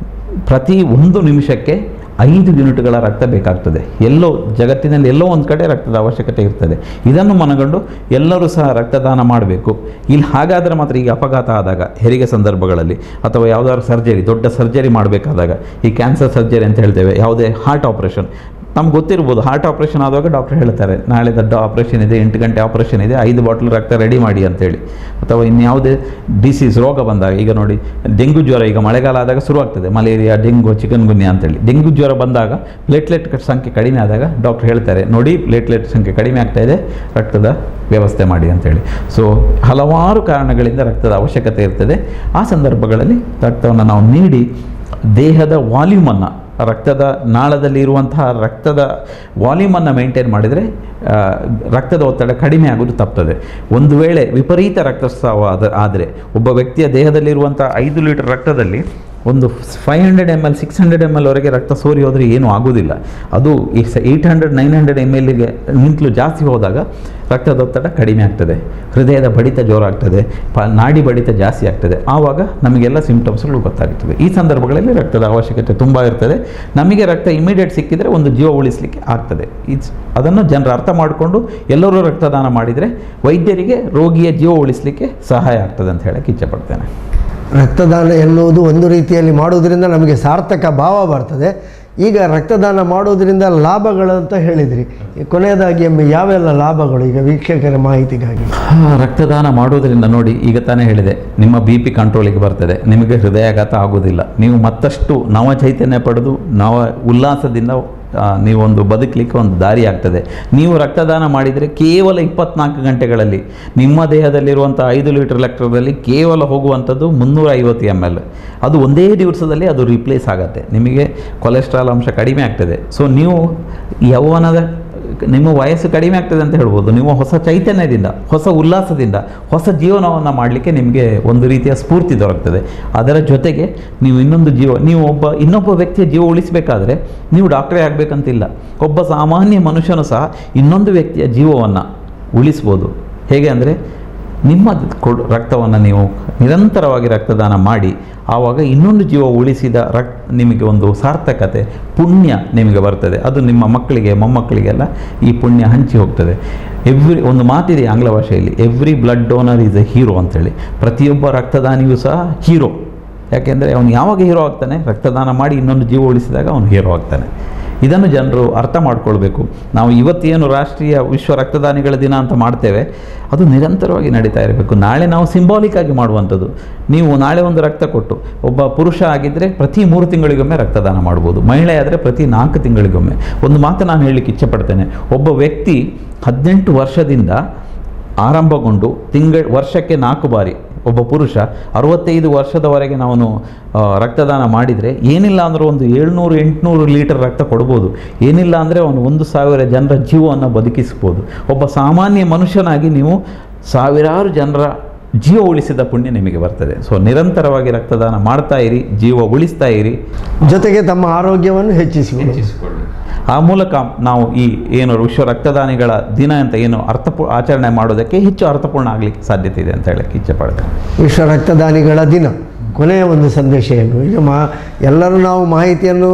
ಪ್ರತಿ 1 ನಿಮಿಷಕ್ಕೆ 5 ಯೂನಿಟ್ಗಳ ರಕ್ತ ಬೇಕಾಗ್ತದೆ. ಎಲ್ಲೋ ಜಗತ್ತಿನಲ್ಲಿ ಎಲ್ಲೋ ಒಂದು ಕಡೆ ರಕ್ತದ ಅವಶ್ಯಕತೆ ಇರ್ತದೆ. ಇದನ್ನು ಮನಗಂಡು ಎಲ್ಲರೂ ಸಹ ರಕ್ತದಾನ ಮಾಡಬೇಕು. ಇಲ್ಲಿ ಹಾಗಾದರೆ ಮಾತ್ರ, ಈಗ ಅಪಘಾತ ಆದಾಗ, ಹೆರಿಗೆ ಸಂದರ್ಭಗಳಲ್ಲಿ, ಅಥವಾ ಯಾವುದಾದ್ರು ಸರ್ಜರಿ, ದೊಡ್ಡ ಸರ್ಜರಿ ಮಾಡಬೇಕಾದಾಗ, ಈ ಕ್ಯಾನ್ಸರ್ ಸರ್ಜರಿ ಅಂತ ಹೇಳ್ತೇವೆ, ಯಾವುದೇ ಹಾರ್ಟ್ ಆಪ್ರೇಷನ್, ನಮ್ಗೆ ಗೊತ್ತಿರ್ಬೋದು. ಹಾರ್ಟ್ ಆಪ್ರೇಷನ್ ಆದಾಗ ಡಾಕ್ಟರ್ ಹೇಳ್ತಾರೆ, ನಾಳೆ ದೊಡ್ಡ ಆಪ್ರೇಷನ್ ಇದೆ, 8 ಗಂಟೆ ಆಪ್ರೇಷನ್ ಇದೆ, 5 ಬಾಟ್ಲ್ ರಕ್ತ ರೆಡಿ ಮಾಡಿ ಅಂತೇಳಿ. ಅಥವಾ ಇನ್ಯಾವುದೇ ಡಿಸೀಸ್, ರೋಗ ಬಂದಾಗ, ಈಗ ನೋಡಿ ಡೆಂಗ್ಯೂ ಜ್ವರ, ಈಗ ಮಳೆಗಾಲ ಆದಾಗ ಶುರುವಾಗ್ತದೆ, ಮಲೇರಿಯಾ, ಡೆಂಗು, ಚಿಕನ್ ಗುನ್ಯಾ ಅಂತೇಳಿ. ಡೆಂಗ್ಯೂ ಜ್ವರ ಬಂದಾಗ ಪ್ಲೇಟ್ಲೆಟ್ ಸಂಖ್ಯೆ ಕಡಿಮೆ ಆದಾಗ ಡಾಕ್ಟರ್ ಹೇಳ್ತಾರೆ, ನೋಡಿ ಪ್ಲೇಟ್ಲೆಟ್ ಸಂಖ್ಯೆ ಕಡಿಮೆ ಆಗ್ತಾ ಇದೆ, ರಕ್ತದ ವ್ಯವಸ್ಥೆ ಮಾಡಿ ಅಂತೇಳಿ. ಸೊ ಹಲವಾರು ಕಾರಣಗಳಿಂದ ರಕ್ತದ ಅವಶ್ಯಕತೆ ಇರ್ತದೆ. ಆ ಸಂದರ್ಭಗಳಲ್ಲಿ ರಕ್ತವನ್ನು ನಾವು ನೀಡಿ ದೇಹದ ವಾಲ್ಯೂಮನ್ನು, ರಕ್ತದ ನಾಳದಲ್ಲಿ ಇರುವಂತಹ ರಕ್ತದ ವಾಲ್ಯೂಮನ್ನು ಮೇಂಟೈನ್ ಮಾಡಿದರೆ ರಕ್ತದ ಒತ್ತಡ ಕಡಿಮೆ ಆಗೋದು ತಪ್ತದೆ. ಒಂದು ವೇಳೆ ವಿಪರೀತ ರಕ್ತಸ್ರಾವ ಆದರೆ, ಒಬ್ಬ ವ್ಯಕ್ತಿಯ ದೇಹದಲ್ಲಿರುವಂಥ 5 ಲೀಟರ್ ರಕ್ತದಲ್ಲಿ ಒಂದು 500 ml 600 ml ವರೆಗೆ ರಕ್ತ ಸೋರಿ ಹೋದರೆ ಏನೂ ಆಗೋದಿಲ್ಲ. ಅದು 800-900 mlಗೆ ನಿಂತಲೂ ಜಾಸ್ತಿ ಹೋದಾಗ ರಕ್ತದೊತ್ತಡ ಕಡಿಮೆ ಆಗ್ತದೆ, ಹೃದಯದ ಬಡಿತ ಜೋರಾಗ್ತದೆ, ನಾಡಿ ಬಡಿತ ಜಾಸ್ತಿ ಆಗ್ತದೆ. ಆವಾಗ ನಮಗೆಲ್ಲ ಸಿಂಪ್ಟಮ್ಸ್ಗಳು ಗೊತ್ತಾಗ್ತದೆ. ಈ ಸಂದರ್ಭಗಳಲ್ಲಿ ರಕ್ತದ ಅವಶ್ಯಕತೆ ತುಂಬ ಇರ್ತದೆ. ನಮಗೆ ರಕ್ತ ಇಮಿಡಿಯೇಟ್ ಸಿಕ್ಕಿದರೆ ಒಂದು ಜೀವ ಉಳಿಸಲಿಕ್ಕೆ ಆಗ್ತದೆ. ಅದನ್ನು ಜನರು ಅರ್ಥ ಮಾಡಿಕೊಂಡು ಎಲ್ಲರೂ ರಕ್ತದಾನ ಮಾಡಿದರೆ ವೈದ್ಯರಿಗೆ ರೋಗಿಯ ಜೀವ ಉಳಿಸಲಿಕ್ಕೆ ಸಹಾಯ ಆಗ್ತದೆ ಅಂತ ಹೇಳಕ್ಕೆ ಇಚ್ಛೆಪಡ್ತೇನೆ. ರಕ್ತದಾನ ಎನ್ನುವುದು ಒಂದು ರೀತಿಯಲ್ಲಿ ಮಾಡುವುದರಿಂದ ನಮಗೆ ಸಾರ್ಥಕ ಭಾವ ಬರ್ತದೆ. ಈಗ ರಕ್ತದಾನ ಮಾಡೋದರಿಂದ ಲಾಭಗಳು ಅಂತ ಹೇಳಿದ್ರಿ, ಕೊನೆಯದಾಗಿ ಯಾವೆಲ್ಲ ಲಾಭಗಳು ಈಗ ವೀಕ್ಷಕರ ಮಾಹಿತಿಗಾಗಿ? ರಕ್ತದಾನ ಮಾಡೋದರಿಂದ ನೋಡಿ, ಈಗ ತಾನೇ ಹೇಳಿದೆ, ನಿಮ್ಮ BP ಕಂಟ್ರೋಲಿಗೆ ಬರ್ತದೆ, ನಿಮಗೆ ಹೃದಯಾಘಾತ ಆಗೋದಿಲ್ಲ, ನೀವು ಮತ್ತಷ್ಟು ನವ ಚೈತನ್ಯ ಪಡೆದು ಉಲ್ಲಾಸದಿಂದ ನೀವೊಂದು ಬದುಕಲಿಕ್ಕೆ ಒಂದು ದಾರಿ ಆಗ್ತದೆ. ನೀವು ರಕ್ತದಾನ ಮಾಡಿದರೆ ಕೇವಲ 24 ಗಂಟೆಗಳಲ್ಲಿ ನಿಮ್ಮ ದೇಹದಲ್ಲಿರುವಂಥ 5 ಲೀಟರ್ ರಕ್ತದಲ್ಲಿ ಕೇವಲ ಹೋಗುವಂಥದ್ದು 350 ml. ಅದು ಒಂದೇ ದಿವಸದಲ್ಲಿ ಅದು ರಿಪ್ಲೇಸ್ ಆಗುತ್ತೆ. ನಿಮಗೆ ಕೊಲೆಸ್ಟ್ರಾಲ್ ಅಂಶ ಕಡಿಮೆ ಆಗ್ತದೆ. ಸೊ ನೀವು ಯೌವನದ, ನಿಮ್ಮ ವಯಸ್ಸು ಕಡಿಮೆ ಆಗ್ತದೆ ಅಂತ ಹೇಳ್ಬೋದು. ನೀವು ಹೊಸ ಚೈತನ್ಯದಿಂದ, ಹೊಸ ಉಲ್ಲಾಸದಿಂದ, ಹೊಸ ಜೀವನವನ್ನು ಮಾಡಲಿಕ್ಕೆ ನಿಮಗೆ ಒಂದು ರೀತಿಯ ಸ್ಫೂರ್ತಿ ದೊರಕ್ತದೆ. ಅದರ ಜೊತೆಗೆ ನೀವು ಇನ್ನೊಬ್ಬ ವ್ಯಕ್ತಿಯ ಜೀವ ಉಳಿಸಬೇಕಾದ್ರೆ ನೀವು ಡಾಕ್ಟರೇ ಆಗಬೇಕಂತಿಲ್ಲ. ಒಬ್ಬ ಸಾಮಾನ್ಯ ಮನುಷ್ಯನು ಸಹ ಇನ್ನೊಂದು ವ್ಯಕ್ತಿಯ ಜೀವವನ್ನು ಉಳಿಸ್ಬೋದು. ಹೇಗೆ ಅಂದರೆ, ನಿಮ್ಮ ರಕ್ತವನ್ನು ನೀವು ನಿರಂತರವಾಗಿ ರಕ್ತದಾನ ಮಾಡಿ ಆವಾಗ ಇನ್ನೊಂದು ಜೀವ ಉಳಿಸಿದ ನಿಮಗೆ ಒಂದು ಸಾರ್ಥಕತೆ, ಪುಣ್ಯ ನಿಮಗೆ ಬರ್ತದೆ. ಅದು ನಿಮ್ಮ ಮಕ್ಕಳಿಗೆ, ಮೊಮ್ಮಕ್ಕಳಿಗೆಲ್ಲ ಈ ಪುಣ್ಯ ಹಂಚಿ ಹೋಗ್ತದೆ. ಒಂದು ಮಾತಿದೆ ಆಂಗ್ಲ ಭಾಷೆಯಲ್ಲಿ, every blood donor is A hero ಅಂತೇಳಿ. ಪ್ರತಿಯೊಬ್ಬ ರಕ್ತದಾನಿಯೂ ಸಹ ಹೀರೋ. ಯಾಕೆಂದರೆ ಅವನು ಯಾವಾಗ ಹೀರೋ ಆಗ್ತಾನೆ, ರಕ್ತದಾನ ಮಾಡಿ ಇನ್ನೊಂದು ಜೀವ ಉಳಿಸಿದಾಗ ಅವನು ಹೀರೋ ಆಗ್ತಾನೆ. ಇದನ್ನು ಜನರು ಅರ್ಥ ಮಾಡ್ಕೊಳ್ಬೇಕು. ನಾವು ಇವತ್ತೇನು ರಾಷ್ಟ್ರೀಯ ವಿಶ್ವ ರಕ್ತದಾನಿಗಳ ದಿನ ಅಂತ ಮಾಡ್ತೇವೆ, ಅದು ನಿರಂತರವಾಗಿ ನಡೀತಾ ಇರಬೇಕು. ನಾಳೆ ನಾವು ಸಿಂಬಾಲಿಕ್ ಆಗಿ ಮಾಡುವಂಥದ್ದು. ನೀವು ನಾಳೆ ಒಂದು ರಕ್ತ ಕೊಟ್ಟು, ಒಬ್ಬ ಪುರುಷ ಆಗಿದ್ದರೆ ಪ್ರತಿ 3 ತಿಂಗಳಿಗೊಮ್ಮೆ ರಕ್ತದಾನ ಮಾಡ್ಬೋದು, ಮಹಿಳೆ ಆದರೆ ಪ್ರತಿ 4 ತಿಂಗಳಿಗೊಮ್ಮೆ. ಒಂದು ಮಾತು ನಾನು ಹೇಳಲಿಕ್ಕೆ ಇಚ್ಛೆಪಡ್ತೇನೆ. ಒಬ್ಬ ವ್ಯಕ್ತಿ 18 ವರ್ಷದಿಂದ ಆರಂಭಗೊಂಡು ವರ್ಷಕ್ಕೆ 4 ಬಾರಿ ಒಬ್ಬ ಪುರುಷ 65 ವರ್ಷದವರೆಗೆ ನಾವು ರಕ್ತದಾನ ಮಾಡಿದರೆ ಏನಿಲ್ಲ ಅಂದರೂ ಒಂದು 700-800 ಲೀಟರ್ ರಕ್ತ ಕೊಡ್ಬೋದು. ಏನಿಲ್ಲ ಅಂದರೆ ಅವನು 1,000 ಜನರ ಜೀವವನ್ನು ಬದುಕಿಸ್ಬೋದು. ಒಬ್ಬ ಸಾಮಾನ್ಯ ಮನುಷ್ಯನಾಗಿ ನೀವು ಸಾವಿರಾರು ಜನರ ಜೀವ ಉಳಿಸಿದ ಪುಣ್ಯ ನಿಮಗೆ ಬರ್ತದೆ. ಸೊ ನಿರಂತರವಾಗಿ ರಕ್ತದಾನ ಮಾಡ್ತಾ ಇರಿ, ಜೀವ ಉಳಿಸ್ತಾ ಇರಿ, ಜೊತೆಗೆ ತಮ್ಮ ಆರೋಗ್ಯವನ್ನು ಹೆಚ್ಚಿಸಿಕೊಳ್ಳಿ. ಆ ಮೂಲಕ ನಾವು ಈ ಏನು ವಿಶ್ವ ರಕ್ತದಾನಿಗಳ ದಿನ ಅಂತ ಏನು ಆಚರಣೆ ಮಾಡೋದಕ್ಕೆ ಹೆಚ್ಚು ಅರ್ಥಪೂರ್ಣ ಆಗಲಿಕ್ಕೆ ಸಾಧ್ಯತೆ ಇದೆ ಅಂತ ಹೇಳಕ್ಕೆ ಇಚ್ಛೆ ಪಡ್ತೇನೆ. ವಿಶ್ವ ರಕ್ತದಾನಿಗಳ ದಿನ ಕೊನೆಯ ಒಂದು ಸಂದೇಶ ಏನು? ಈಗ ಎಲ್ಲರೂ ನಾವು ಮಾಹಿತಿಯನ್ನು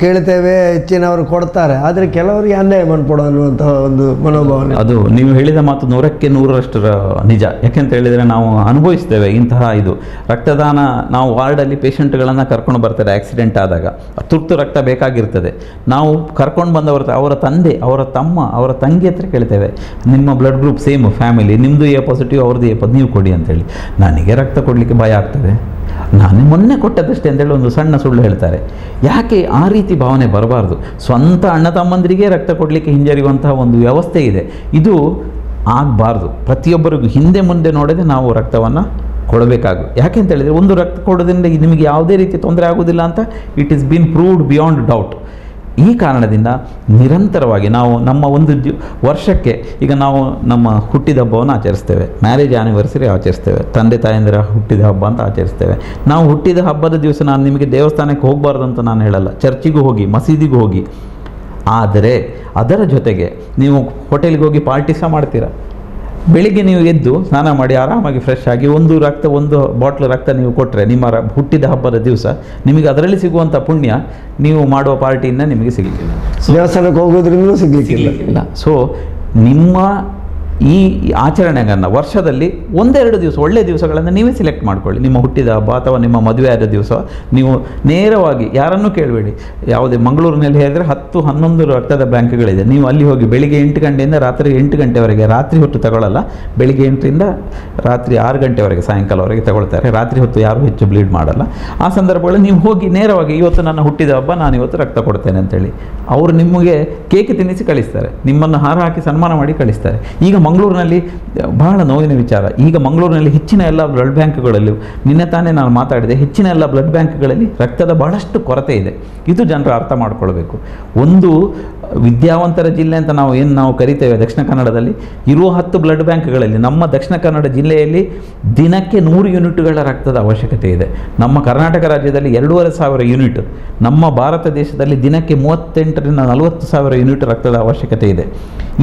ಕೇಳ್ತೇವೆ, ಹೆಚ್ಚಿನವರು ಕೊಡ್ತಾರೆ, ಆದರೆ ಕೆಲವರಿಗೆ ಅನ್ಯಾಯ ಮಾಡ್ಕೊಡೋ ಅನ್ನುವಂಥ ಒಂದು ಮನೋಭಾವನೆ. ಅದು ನೀವು ಹೇಳಿದ ಮಾತು 100ಕ್ಕೆ 100ರಷ್ಟು ನಿಜ. ಯಾಕೆಂತ ಹೇಳಿದರೆ ನಾವು ಅನುಭವಿಸ್ತೇವೆ ಇಂತಹ ಇದು ರಕ್ತದಾನ. ನಾವು ವಾರ್ಡಲ್ಲಿ ಪೇಷಂಟ್ಗಳನ್ನು ಕರ್ಕೊಂಡು ಬರ್ತಾರೆ, ಆಕ್ಸಿಡೆಂಟ್ ಆದಾಗ ತುರ್ತು ರಕ್ತ ಬೇಕಾಗಿರ್ತದೆ. ನಾವು ಕರ್ಕೊಂಡು ಬಂದವರ ಅವರ ತಂದೆ, ಅವರ ತಮ್ಮ, ಅವರ ತಂಗಿ ಹತ್ರ ಕೇಳ್ತೇವೆ, ನಿಮ್ಮ ಬ್ಲಡ್ ಗ್ರೂಪ್ ಸೇಮ್ ಫ್ಯಾಮಿಲಿ, ನಿಮ್ಮದು ಎ ಪಾಸಿಟಿವ್, ಅವ್ರದ್ದು ಎ ನೀವು ಕೊಡಿ ಅಂತೇಳಿ. ನನಗೆ ರಕ್ತ ಕೊಡಲಿಕ್ಕೆ ಭಯ ಆಗ್ತದೆ, ನಾನು ಮೊನ್ನೆ ಕೊಟ್ಟದಷ್ಟೇ ಅಂತೇಳಿ ಒಂದು ಸಣ್ಣ ಸುಳ್ಳು ಹೇಳ್ತಾರೆ. ಯಾಕೆ ಆ ರೀತಿ ಭಾವನೆ ಬರಬಾರ್ದು? ಸ್ವಂತ ಅಣ್ಣ ತಮ್ಮಂದಿರಿಗೆ ರಕ್ತ ಕೊಡಲಿಕ್ಕೆ ಹಿಂಜರಿಯುವಂತಹ ಒಂದು ವ್ಯವಸ್ಥೆ ಇದೆ. ಇದು ಆಗಬಾರ್ದು. ಪ್ರತಿಯೊಬ್ಬರಿಗೂ ಹಿಂದೆ ಮುಂದೆ ನೋಡದೆ ನಾವು ರಕ್ತವನ್ನು ಕೊಡಬೇಕಾಗುತ್ತೆ. ಯಾಕೆ ಅಂತ ಹೇಳಿದರೆ ಒಂದು ರಕ್ತ ಕೊಡೋದ್ರಿಂದ ನಿಮಗೆ ಯಾವುದೇ ರೀತಿ ತೊಂದರೆ ಆಗೋದಿಲ್ಲ ಅಂತ it is been proved beyond doubt. ಈ ಕಾರಣದಿಂದ ನಿರಂತರವಾಗಿ ನಾವು ನಮ್ಮ ಒಂದು ವರ್ಷಕ್ಕೆ ಈಗ ನಾವು ನಮ್ಮ ಹುಟ್ಟಿದ ಹಬ್ಬವನ್ನು ಆಚರಿಸ್ತೇವೆ, ಮ್ಯಾರೇಜ್ ಆ್ಯನಿವರ್ಸರಿ ಆಚರಿಸ್ತೇವೆ, ತಂದೆ ತಾಯಂದಿರ ಹುಟ್ಟಿದ ಹಬ್ಬ ಅಂತ ಆಚರಿಸ್ತೇವೆ. ನಾವು ಹುಟ್ಟಿದ ಹಬ್ಬದ ದಿವಸ ನಾನು ನಿಮಗೆ ದೇವಸ್ಥಾನಕ್ಕೆ ಹೋಗಬಾರ್ದು ಅಂತ ನಾನು ಹೇಳಲ್ಲ, ಚರ್ಚಿಗೂ ಹೋಗಿ, ಮಸೀದಿಗೂ ಹೋಗಿ. ಆದರೆ ಅದರ ಜೊತೆಗೆ ನೀವು ಹೋಟೆಲ್ಗೆ ಹೋಗಿ ಪಾರ್ಟಿ ಸಹ ಮಾಡ್ತೀರಾ. ಬೆಳಿಗ್ಗೆ ನೀವು ಎದ್ದು ಸ್ನಾನ ಮಾಡಿ ಆರಾಮಾಗಿ ಫ್ರೆಶ್ ಆಗಿ ಒಂದು ಬಾಟ್ಲ್ ರಕ್ತ ನೀವು ಕೊಟ್ಟರೆ ನಿಮ್ಮ ಹುಟ್ಟಿದ ಹಬ್ಬದ ದಿವಸ ನಿಮಗೆ ಅದರಲ್ಲಿ ಸಿಗುವಂಥ ಪುಣ್ಯ ನೀವು ಮಾಡುವ ಪಾರ್ಟಿಯಿಂದ ನಿಮಗೆ ಸಿಗಲಿಕ್ಕಿಲ್ಲ, ದೇವಸ್ಥಾನಕ್ಕೆ ಹೋಗೋದ್ರಿಂದ ಸಿಗಲಿಕ್ಕಿಲ್ಲ. ಸೊ ನಿಮ್ಮ ಈ ಆಚರಣೆಗಳನ್ನು ವರ್ಷದಲ್ಲಿ 1-2 ದಿವಸ ಒಳ್ಳೆಯ ದಿವಸಗಳನ್ನು ನೀವೇ ಸೆಲೆಕ್ಟ್ ಮಾಡ್ಕೊಳ್ಳಿ. ನಿಮ್ಮ ಹುಟ್ಟಿದ ಹಬ್ಬ ಅಥವಾ ನಿಮ್ಮ ಮದುವೆ ಆದ ದಿವಸ ನೀವು ನೇರವಾಗಿ ಯಾರನ್ನೂ ಕೇಳಬೇಡಿ. ಯಾವುದೇ ಮಂಗಳೂರಿನಲ್ಲಿ ಹೇಳಿದರೆ 10-11 ರಕ್ತದ ಬ್ಯಾಂಕ್ಗಳಿದೆ. ನೀವು ಅಲ್ಲಿ ಹೋಗಿ ಬೆಳಿಗ್ಗೆ 8 ಗಂಟೆಯಿಂದ ರಾತ್ರಿ 8 ಗಂಟೆವರೆಗೆ, ರಾತ್ರಿ ಹೊತ್ತು ತಗೊಳ್ಳಲ್ಲ, ಬೆಳಿಗ್ಗೆ 8ರಿಂದ ರಾತ್ರಿ 6 ಗಂಟೆವರೆಗೆ, ಸಾಯಂಕಾಲವರೆಗೆ ತಗೊಳ್ತಾರೆ. ರಾತ್ರಿ ಹೊತ್ತು ಯಾರೂ ಹೆಚ್ಚು ಬ್ಲೀಡ್ ಮಾಡಲ್ಲ. ಆ ಸಂದರ್ಭಗಳಲ್ಲಿ ನೀವು ಹೋಗಿ ನೇರವಾಗಿ ಇವತ್ತು ನನ್ನ ಹುಟ್ಟಿದ ಹಬ್ಬ, ನಾನು ಇವತ್ತು ರಕ್ತ ಕೊಡ್ತೇನೆ ಅಂತೇಳಿ ಅವರು ನಿಮಗೆ ಕೇಕ್ ತಿನ್ನಿಸಿ ಕಳಿಸ್ತಾರೆ, ನಿಮ್ಮನ್ನು ಹಾರ ಹಾಕಿ ಸನ್ಮಾನ ಮಾಡಿ ಕಳಿಸ್ತಾರೆ. ಈಗ ಮಂಗಳೂರಿನಲ್ಲಿ ಬಹಳ ನೋವಿನ ವಿಚಾರ, ಈಗ ಮಂಗಳೂರಿನಲ್ಲಿ ಹೆಚ್ಚಿನ ಎಲ್ಲ ಬ್ಲಡ್ ಬ್ಯಾಂಕ್ಗಳಲ್ಲಿ, ನಿನ್ನೆ ತಾನೇ ನಾನು ಮಾತಾಡಿದೆ, ಹೆಚ್ಚಿನ ಎಲ್ಲ ಬ್ಲಡ್ ಬ್ಯಾಂಕ್ಗಳಲ್ಲಿ ರಕ್ತದ ಬಹಳಷ್ಟು ಕೊರತೆ ಇದೆ. ಇದು ಜನರು ಅರ್ಥ ಮಾಡ್ಕೊಳ್ಬೇಕು. ಒಂದು ವಿದ್ಯಾವಂತರ ಜಿಲ್ಲೆ ಅಂತ ನಾವು ಕರಿತೇವೆ ದಕ್ಷಿಣ ಕನ್ನಡದಲ್ಲಿ, ಇರುವ 10 ಬ್ಲಡ್ ಬ್ಯಾಂಕ್ಗಳಲ್ಲಿ ನಮ್ಮ ದಕ್ಷಿಣ ಕನ್ನಡ ಜಿಲ್ಲೆಯಲ್ಲಿ ದಿನಕ್ಕೆ 100 ಯೂನಿಟ್ಗಳ ರಕ್ತದ ಅವಶ್ಯಕತೆ ಇದೆ. ನಮ್ಮ ಕರ್ನಾಟಕ ರಾಜ್ಯದಲ್ಲಿ 2,500 ಯೂನಿಟ್, ನಮ್ಮ ಭಾರತ ದೇಶದಲ್ಲಿ ದಿನಕ್ಕೆ 38ರಿಂದ 40,000 ಯೂನಿಟ್ ರಕ್ತದ ಅವಶ್ಯಕತೆ ಇದೆ.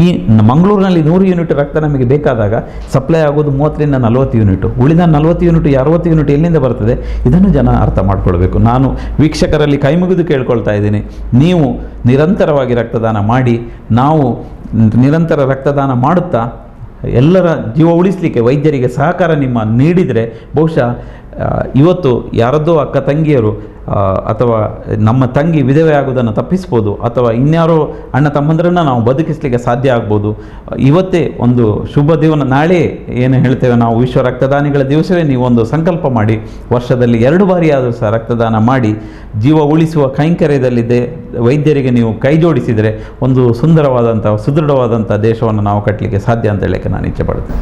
ಈ ಮಂಗಳೂರಿನಲ್ಲಿ 100 ಯೂನಿಟ್ ರಕ್ತ ನಮಗೆ ಬೇಕಾದಾಗ ಸಪ್ಲೈ ಆಗೋದು 30ರಿಂದ 40 ಯೂನಿಟ್. ಉಳಿದ 40 ಯೂನಿಟ್ 60 ಯೂನಿಟ್ ಎಲ್ಲಿಂದ ಬರ್ತದೆ? ಇದನ್ನು ಜನ ಅರ್ಥ ಮಾಡ್ಕೊಳ್ಬೇಕು. ನಾನು ವೀಕ್ಷಕರಲ್ಲಿ ಕೈ ಮುಗಿದು ಕೇಳ್ಕೊಳ್ತಾ ಇದ್ದೀನಿ, ನೀವು ನಿರಂತರವಾಗಿ ರಕ್ತದಾನ ಮಾಡಿ. ನಾವು ನಿರಂತರ ರಕ್ತದಾನ ಮಾಡುತ್ತಾ ಎಲ್ಲರ ಜೀವ ಉಳಿಸಲಿಕ್ಕೆ ವೈದ್ಯರಿಗೆ ಸಹಕಾರ ನಿಮ್ಮ ನೀಡಿದರೆ ಬಹುಶಃ ಇವತ್ತು ಯಾರದ್ದೋ ಅಕ್ಕ ತಂಗಿಯರು ಅಥವಾ ನಮ್ಮ ತಂಗಿ ವಿಧವೆ ಆಗೋದನ್ನು ತಪ್ಪಿಸ್ಬೋದು, ಅಥವಾ ಇನ್ಯಾರೋ ಅಣ್ಣ ತಮ್ಮಂದರನ್ನು ನಾವು ಬದುಕಿಸಲಿಕ್ಕೆ ಸಾಧ್ಯ ಆಗ್ಬೋದು. ಇವತ್ತೇ ಒಂದು ಶುಭ ದಿನ, ನಾಳೆ ಏನು ಹೇಳ್ತೇವೆ ನಾವು ವಿಶ್ವ ರಕ್ತದಾನಿಗಳ ದಿವಸವೇ ನೀವು ಒಂದು ಸಂಕಲ್ಪ ಮಾಡಿ, ವರ್ಷದಲ್ಲಿ 2 ಬಾರಿ ಆದರೂ ಸಹ ರಕ್ತದಾನ ಮಾಡಿ ಜೀವ ಉಳಿಸುವ ಕೈಂಕರ್ಯದಲ್ಲಿದೆ ವೈದ್ಯರಿಗೆ ನೀವು ಕೈ ಜೋಡಿಸಿದರೆ ಒಂದು ಸುಂದರವಾದಂಥ ಸುದೃಢವಾದಂಥ ದೇಶವನ್ನು ನಾವು ಕಟ್ಟಲಿಕ್ಕೆ ಸಾಧ್ಯ ಅಂತ ಹೇಳಕ್ಕೆ ನಾನು ಇಚ್ಛೆ ಪಡ್ತೇನೆ.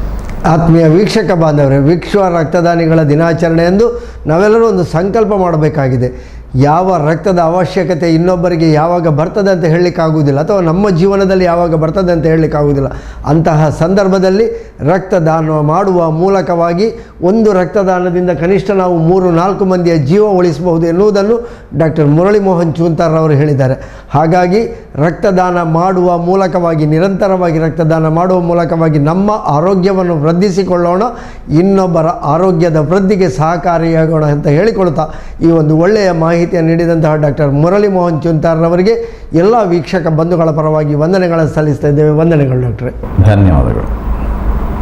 ಆತ್ಮೀಯ ವೀಕ್ಷಕ ಬಾಂಧವರೇ, ವಿಶ್ವ ರಕ್ತದಾನಿಗಳ ದಿನಾಚರಣೆ ಎಂದು ನಾವೆಲ್ಲರೂ ಒಂದು ಸಂಕಲ್ಪ ಮಾಡಬೇಕಾಗಿದೆ. ಯಾವ ರಕ್ತದ ಅವಶ್ಯಕತೆ ಇನ್ನೊಬ್ಬರಿಗೆ ಯಾವಾಗ ಬರ್ತದೆ ಅಂತ ಹೇಳಲಿಕ್ಕಾಗುವುದಿಲ್ಲ, ಅಥವಾ ನಮ್ಮ ಜೀವನದಲ್ಲಿ ಯಾವಾಗ ಬರ್ತದೆ ಅಂತ ಹೇಳಲಿಕ್ಕಾಗುವುದಿಲ್ಲ. ಅಂತಹ ಸಂದರ್ಭದಲ್ಲಿ ರಕ್ತದಾನ ಮಾಡುವ ಮೂಲಕವಾಗಿ ಒಂದು ರಕ್ತದಾನದಿಂದ ಕನಿಷ್ಠ ನಾವು 3-4 ಮಂದಿಯ ಜೀವ ಉಳಿಸಬಹುದು ಎನ್ನುವುದನ್ನು ಡಾಕ್ಟರ್ ಮುರಳಿ ಮೋಹನ್ ಚೂಂತಾರ್ ಅವರು ಹೇಳಿದ್ದಾರೆ. ಹಾಗಾಗಿ ರಕ್ತದಾನ ಮಾಡುವ ಮೂಲಕವಾಗಿ, ನಿರಂತರವಾಗಿ ರಕ್ತದಾನ ಮಾಡುವ ಮೂಲಕವಾಗಿ ನಮ್ಮ ಆರೋಗ್ಯವನ್ನು ವೃದ್ಧಿಸಿಕೊಳ್ಳೋಣ, ಇನ್ನೊಬ್ಬರ ಆರೋಗ್ಯದ ವೃದ್ಧಿಗೆ ಸಹಕಾರಿಯಾಗೋಣ ಅಂತ ಹೇಳಿಕೊಳ್ತಾ ಈ ಒಂದು ಒಳ್ಳೆಯ ಮಾಹಿತಿಯನ್ನು ನೀಡಿದಂತಹ ಡಾಕ್ಟರ್ ಮುರಳಿ ಮೋಹನ್ ಚೂಂತಾರ್ರವರಿಗೆ ಎಲ್ಲ ವೀಕ್ಷಕ ಬಂಧುಗಳ ಪರವಾಗಿ ವಂದನೆಗಳನ್ನು ಸಲ್ಲಿಸ್ತಾ ಇದ್ದೇವೆ. ವಂದನೆಗಳು ಡಾಕ್ಟ್ರೇ. ಧನ್ಯವಾದಗಳು.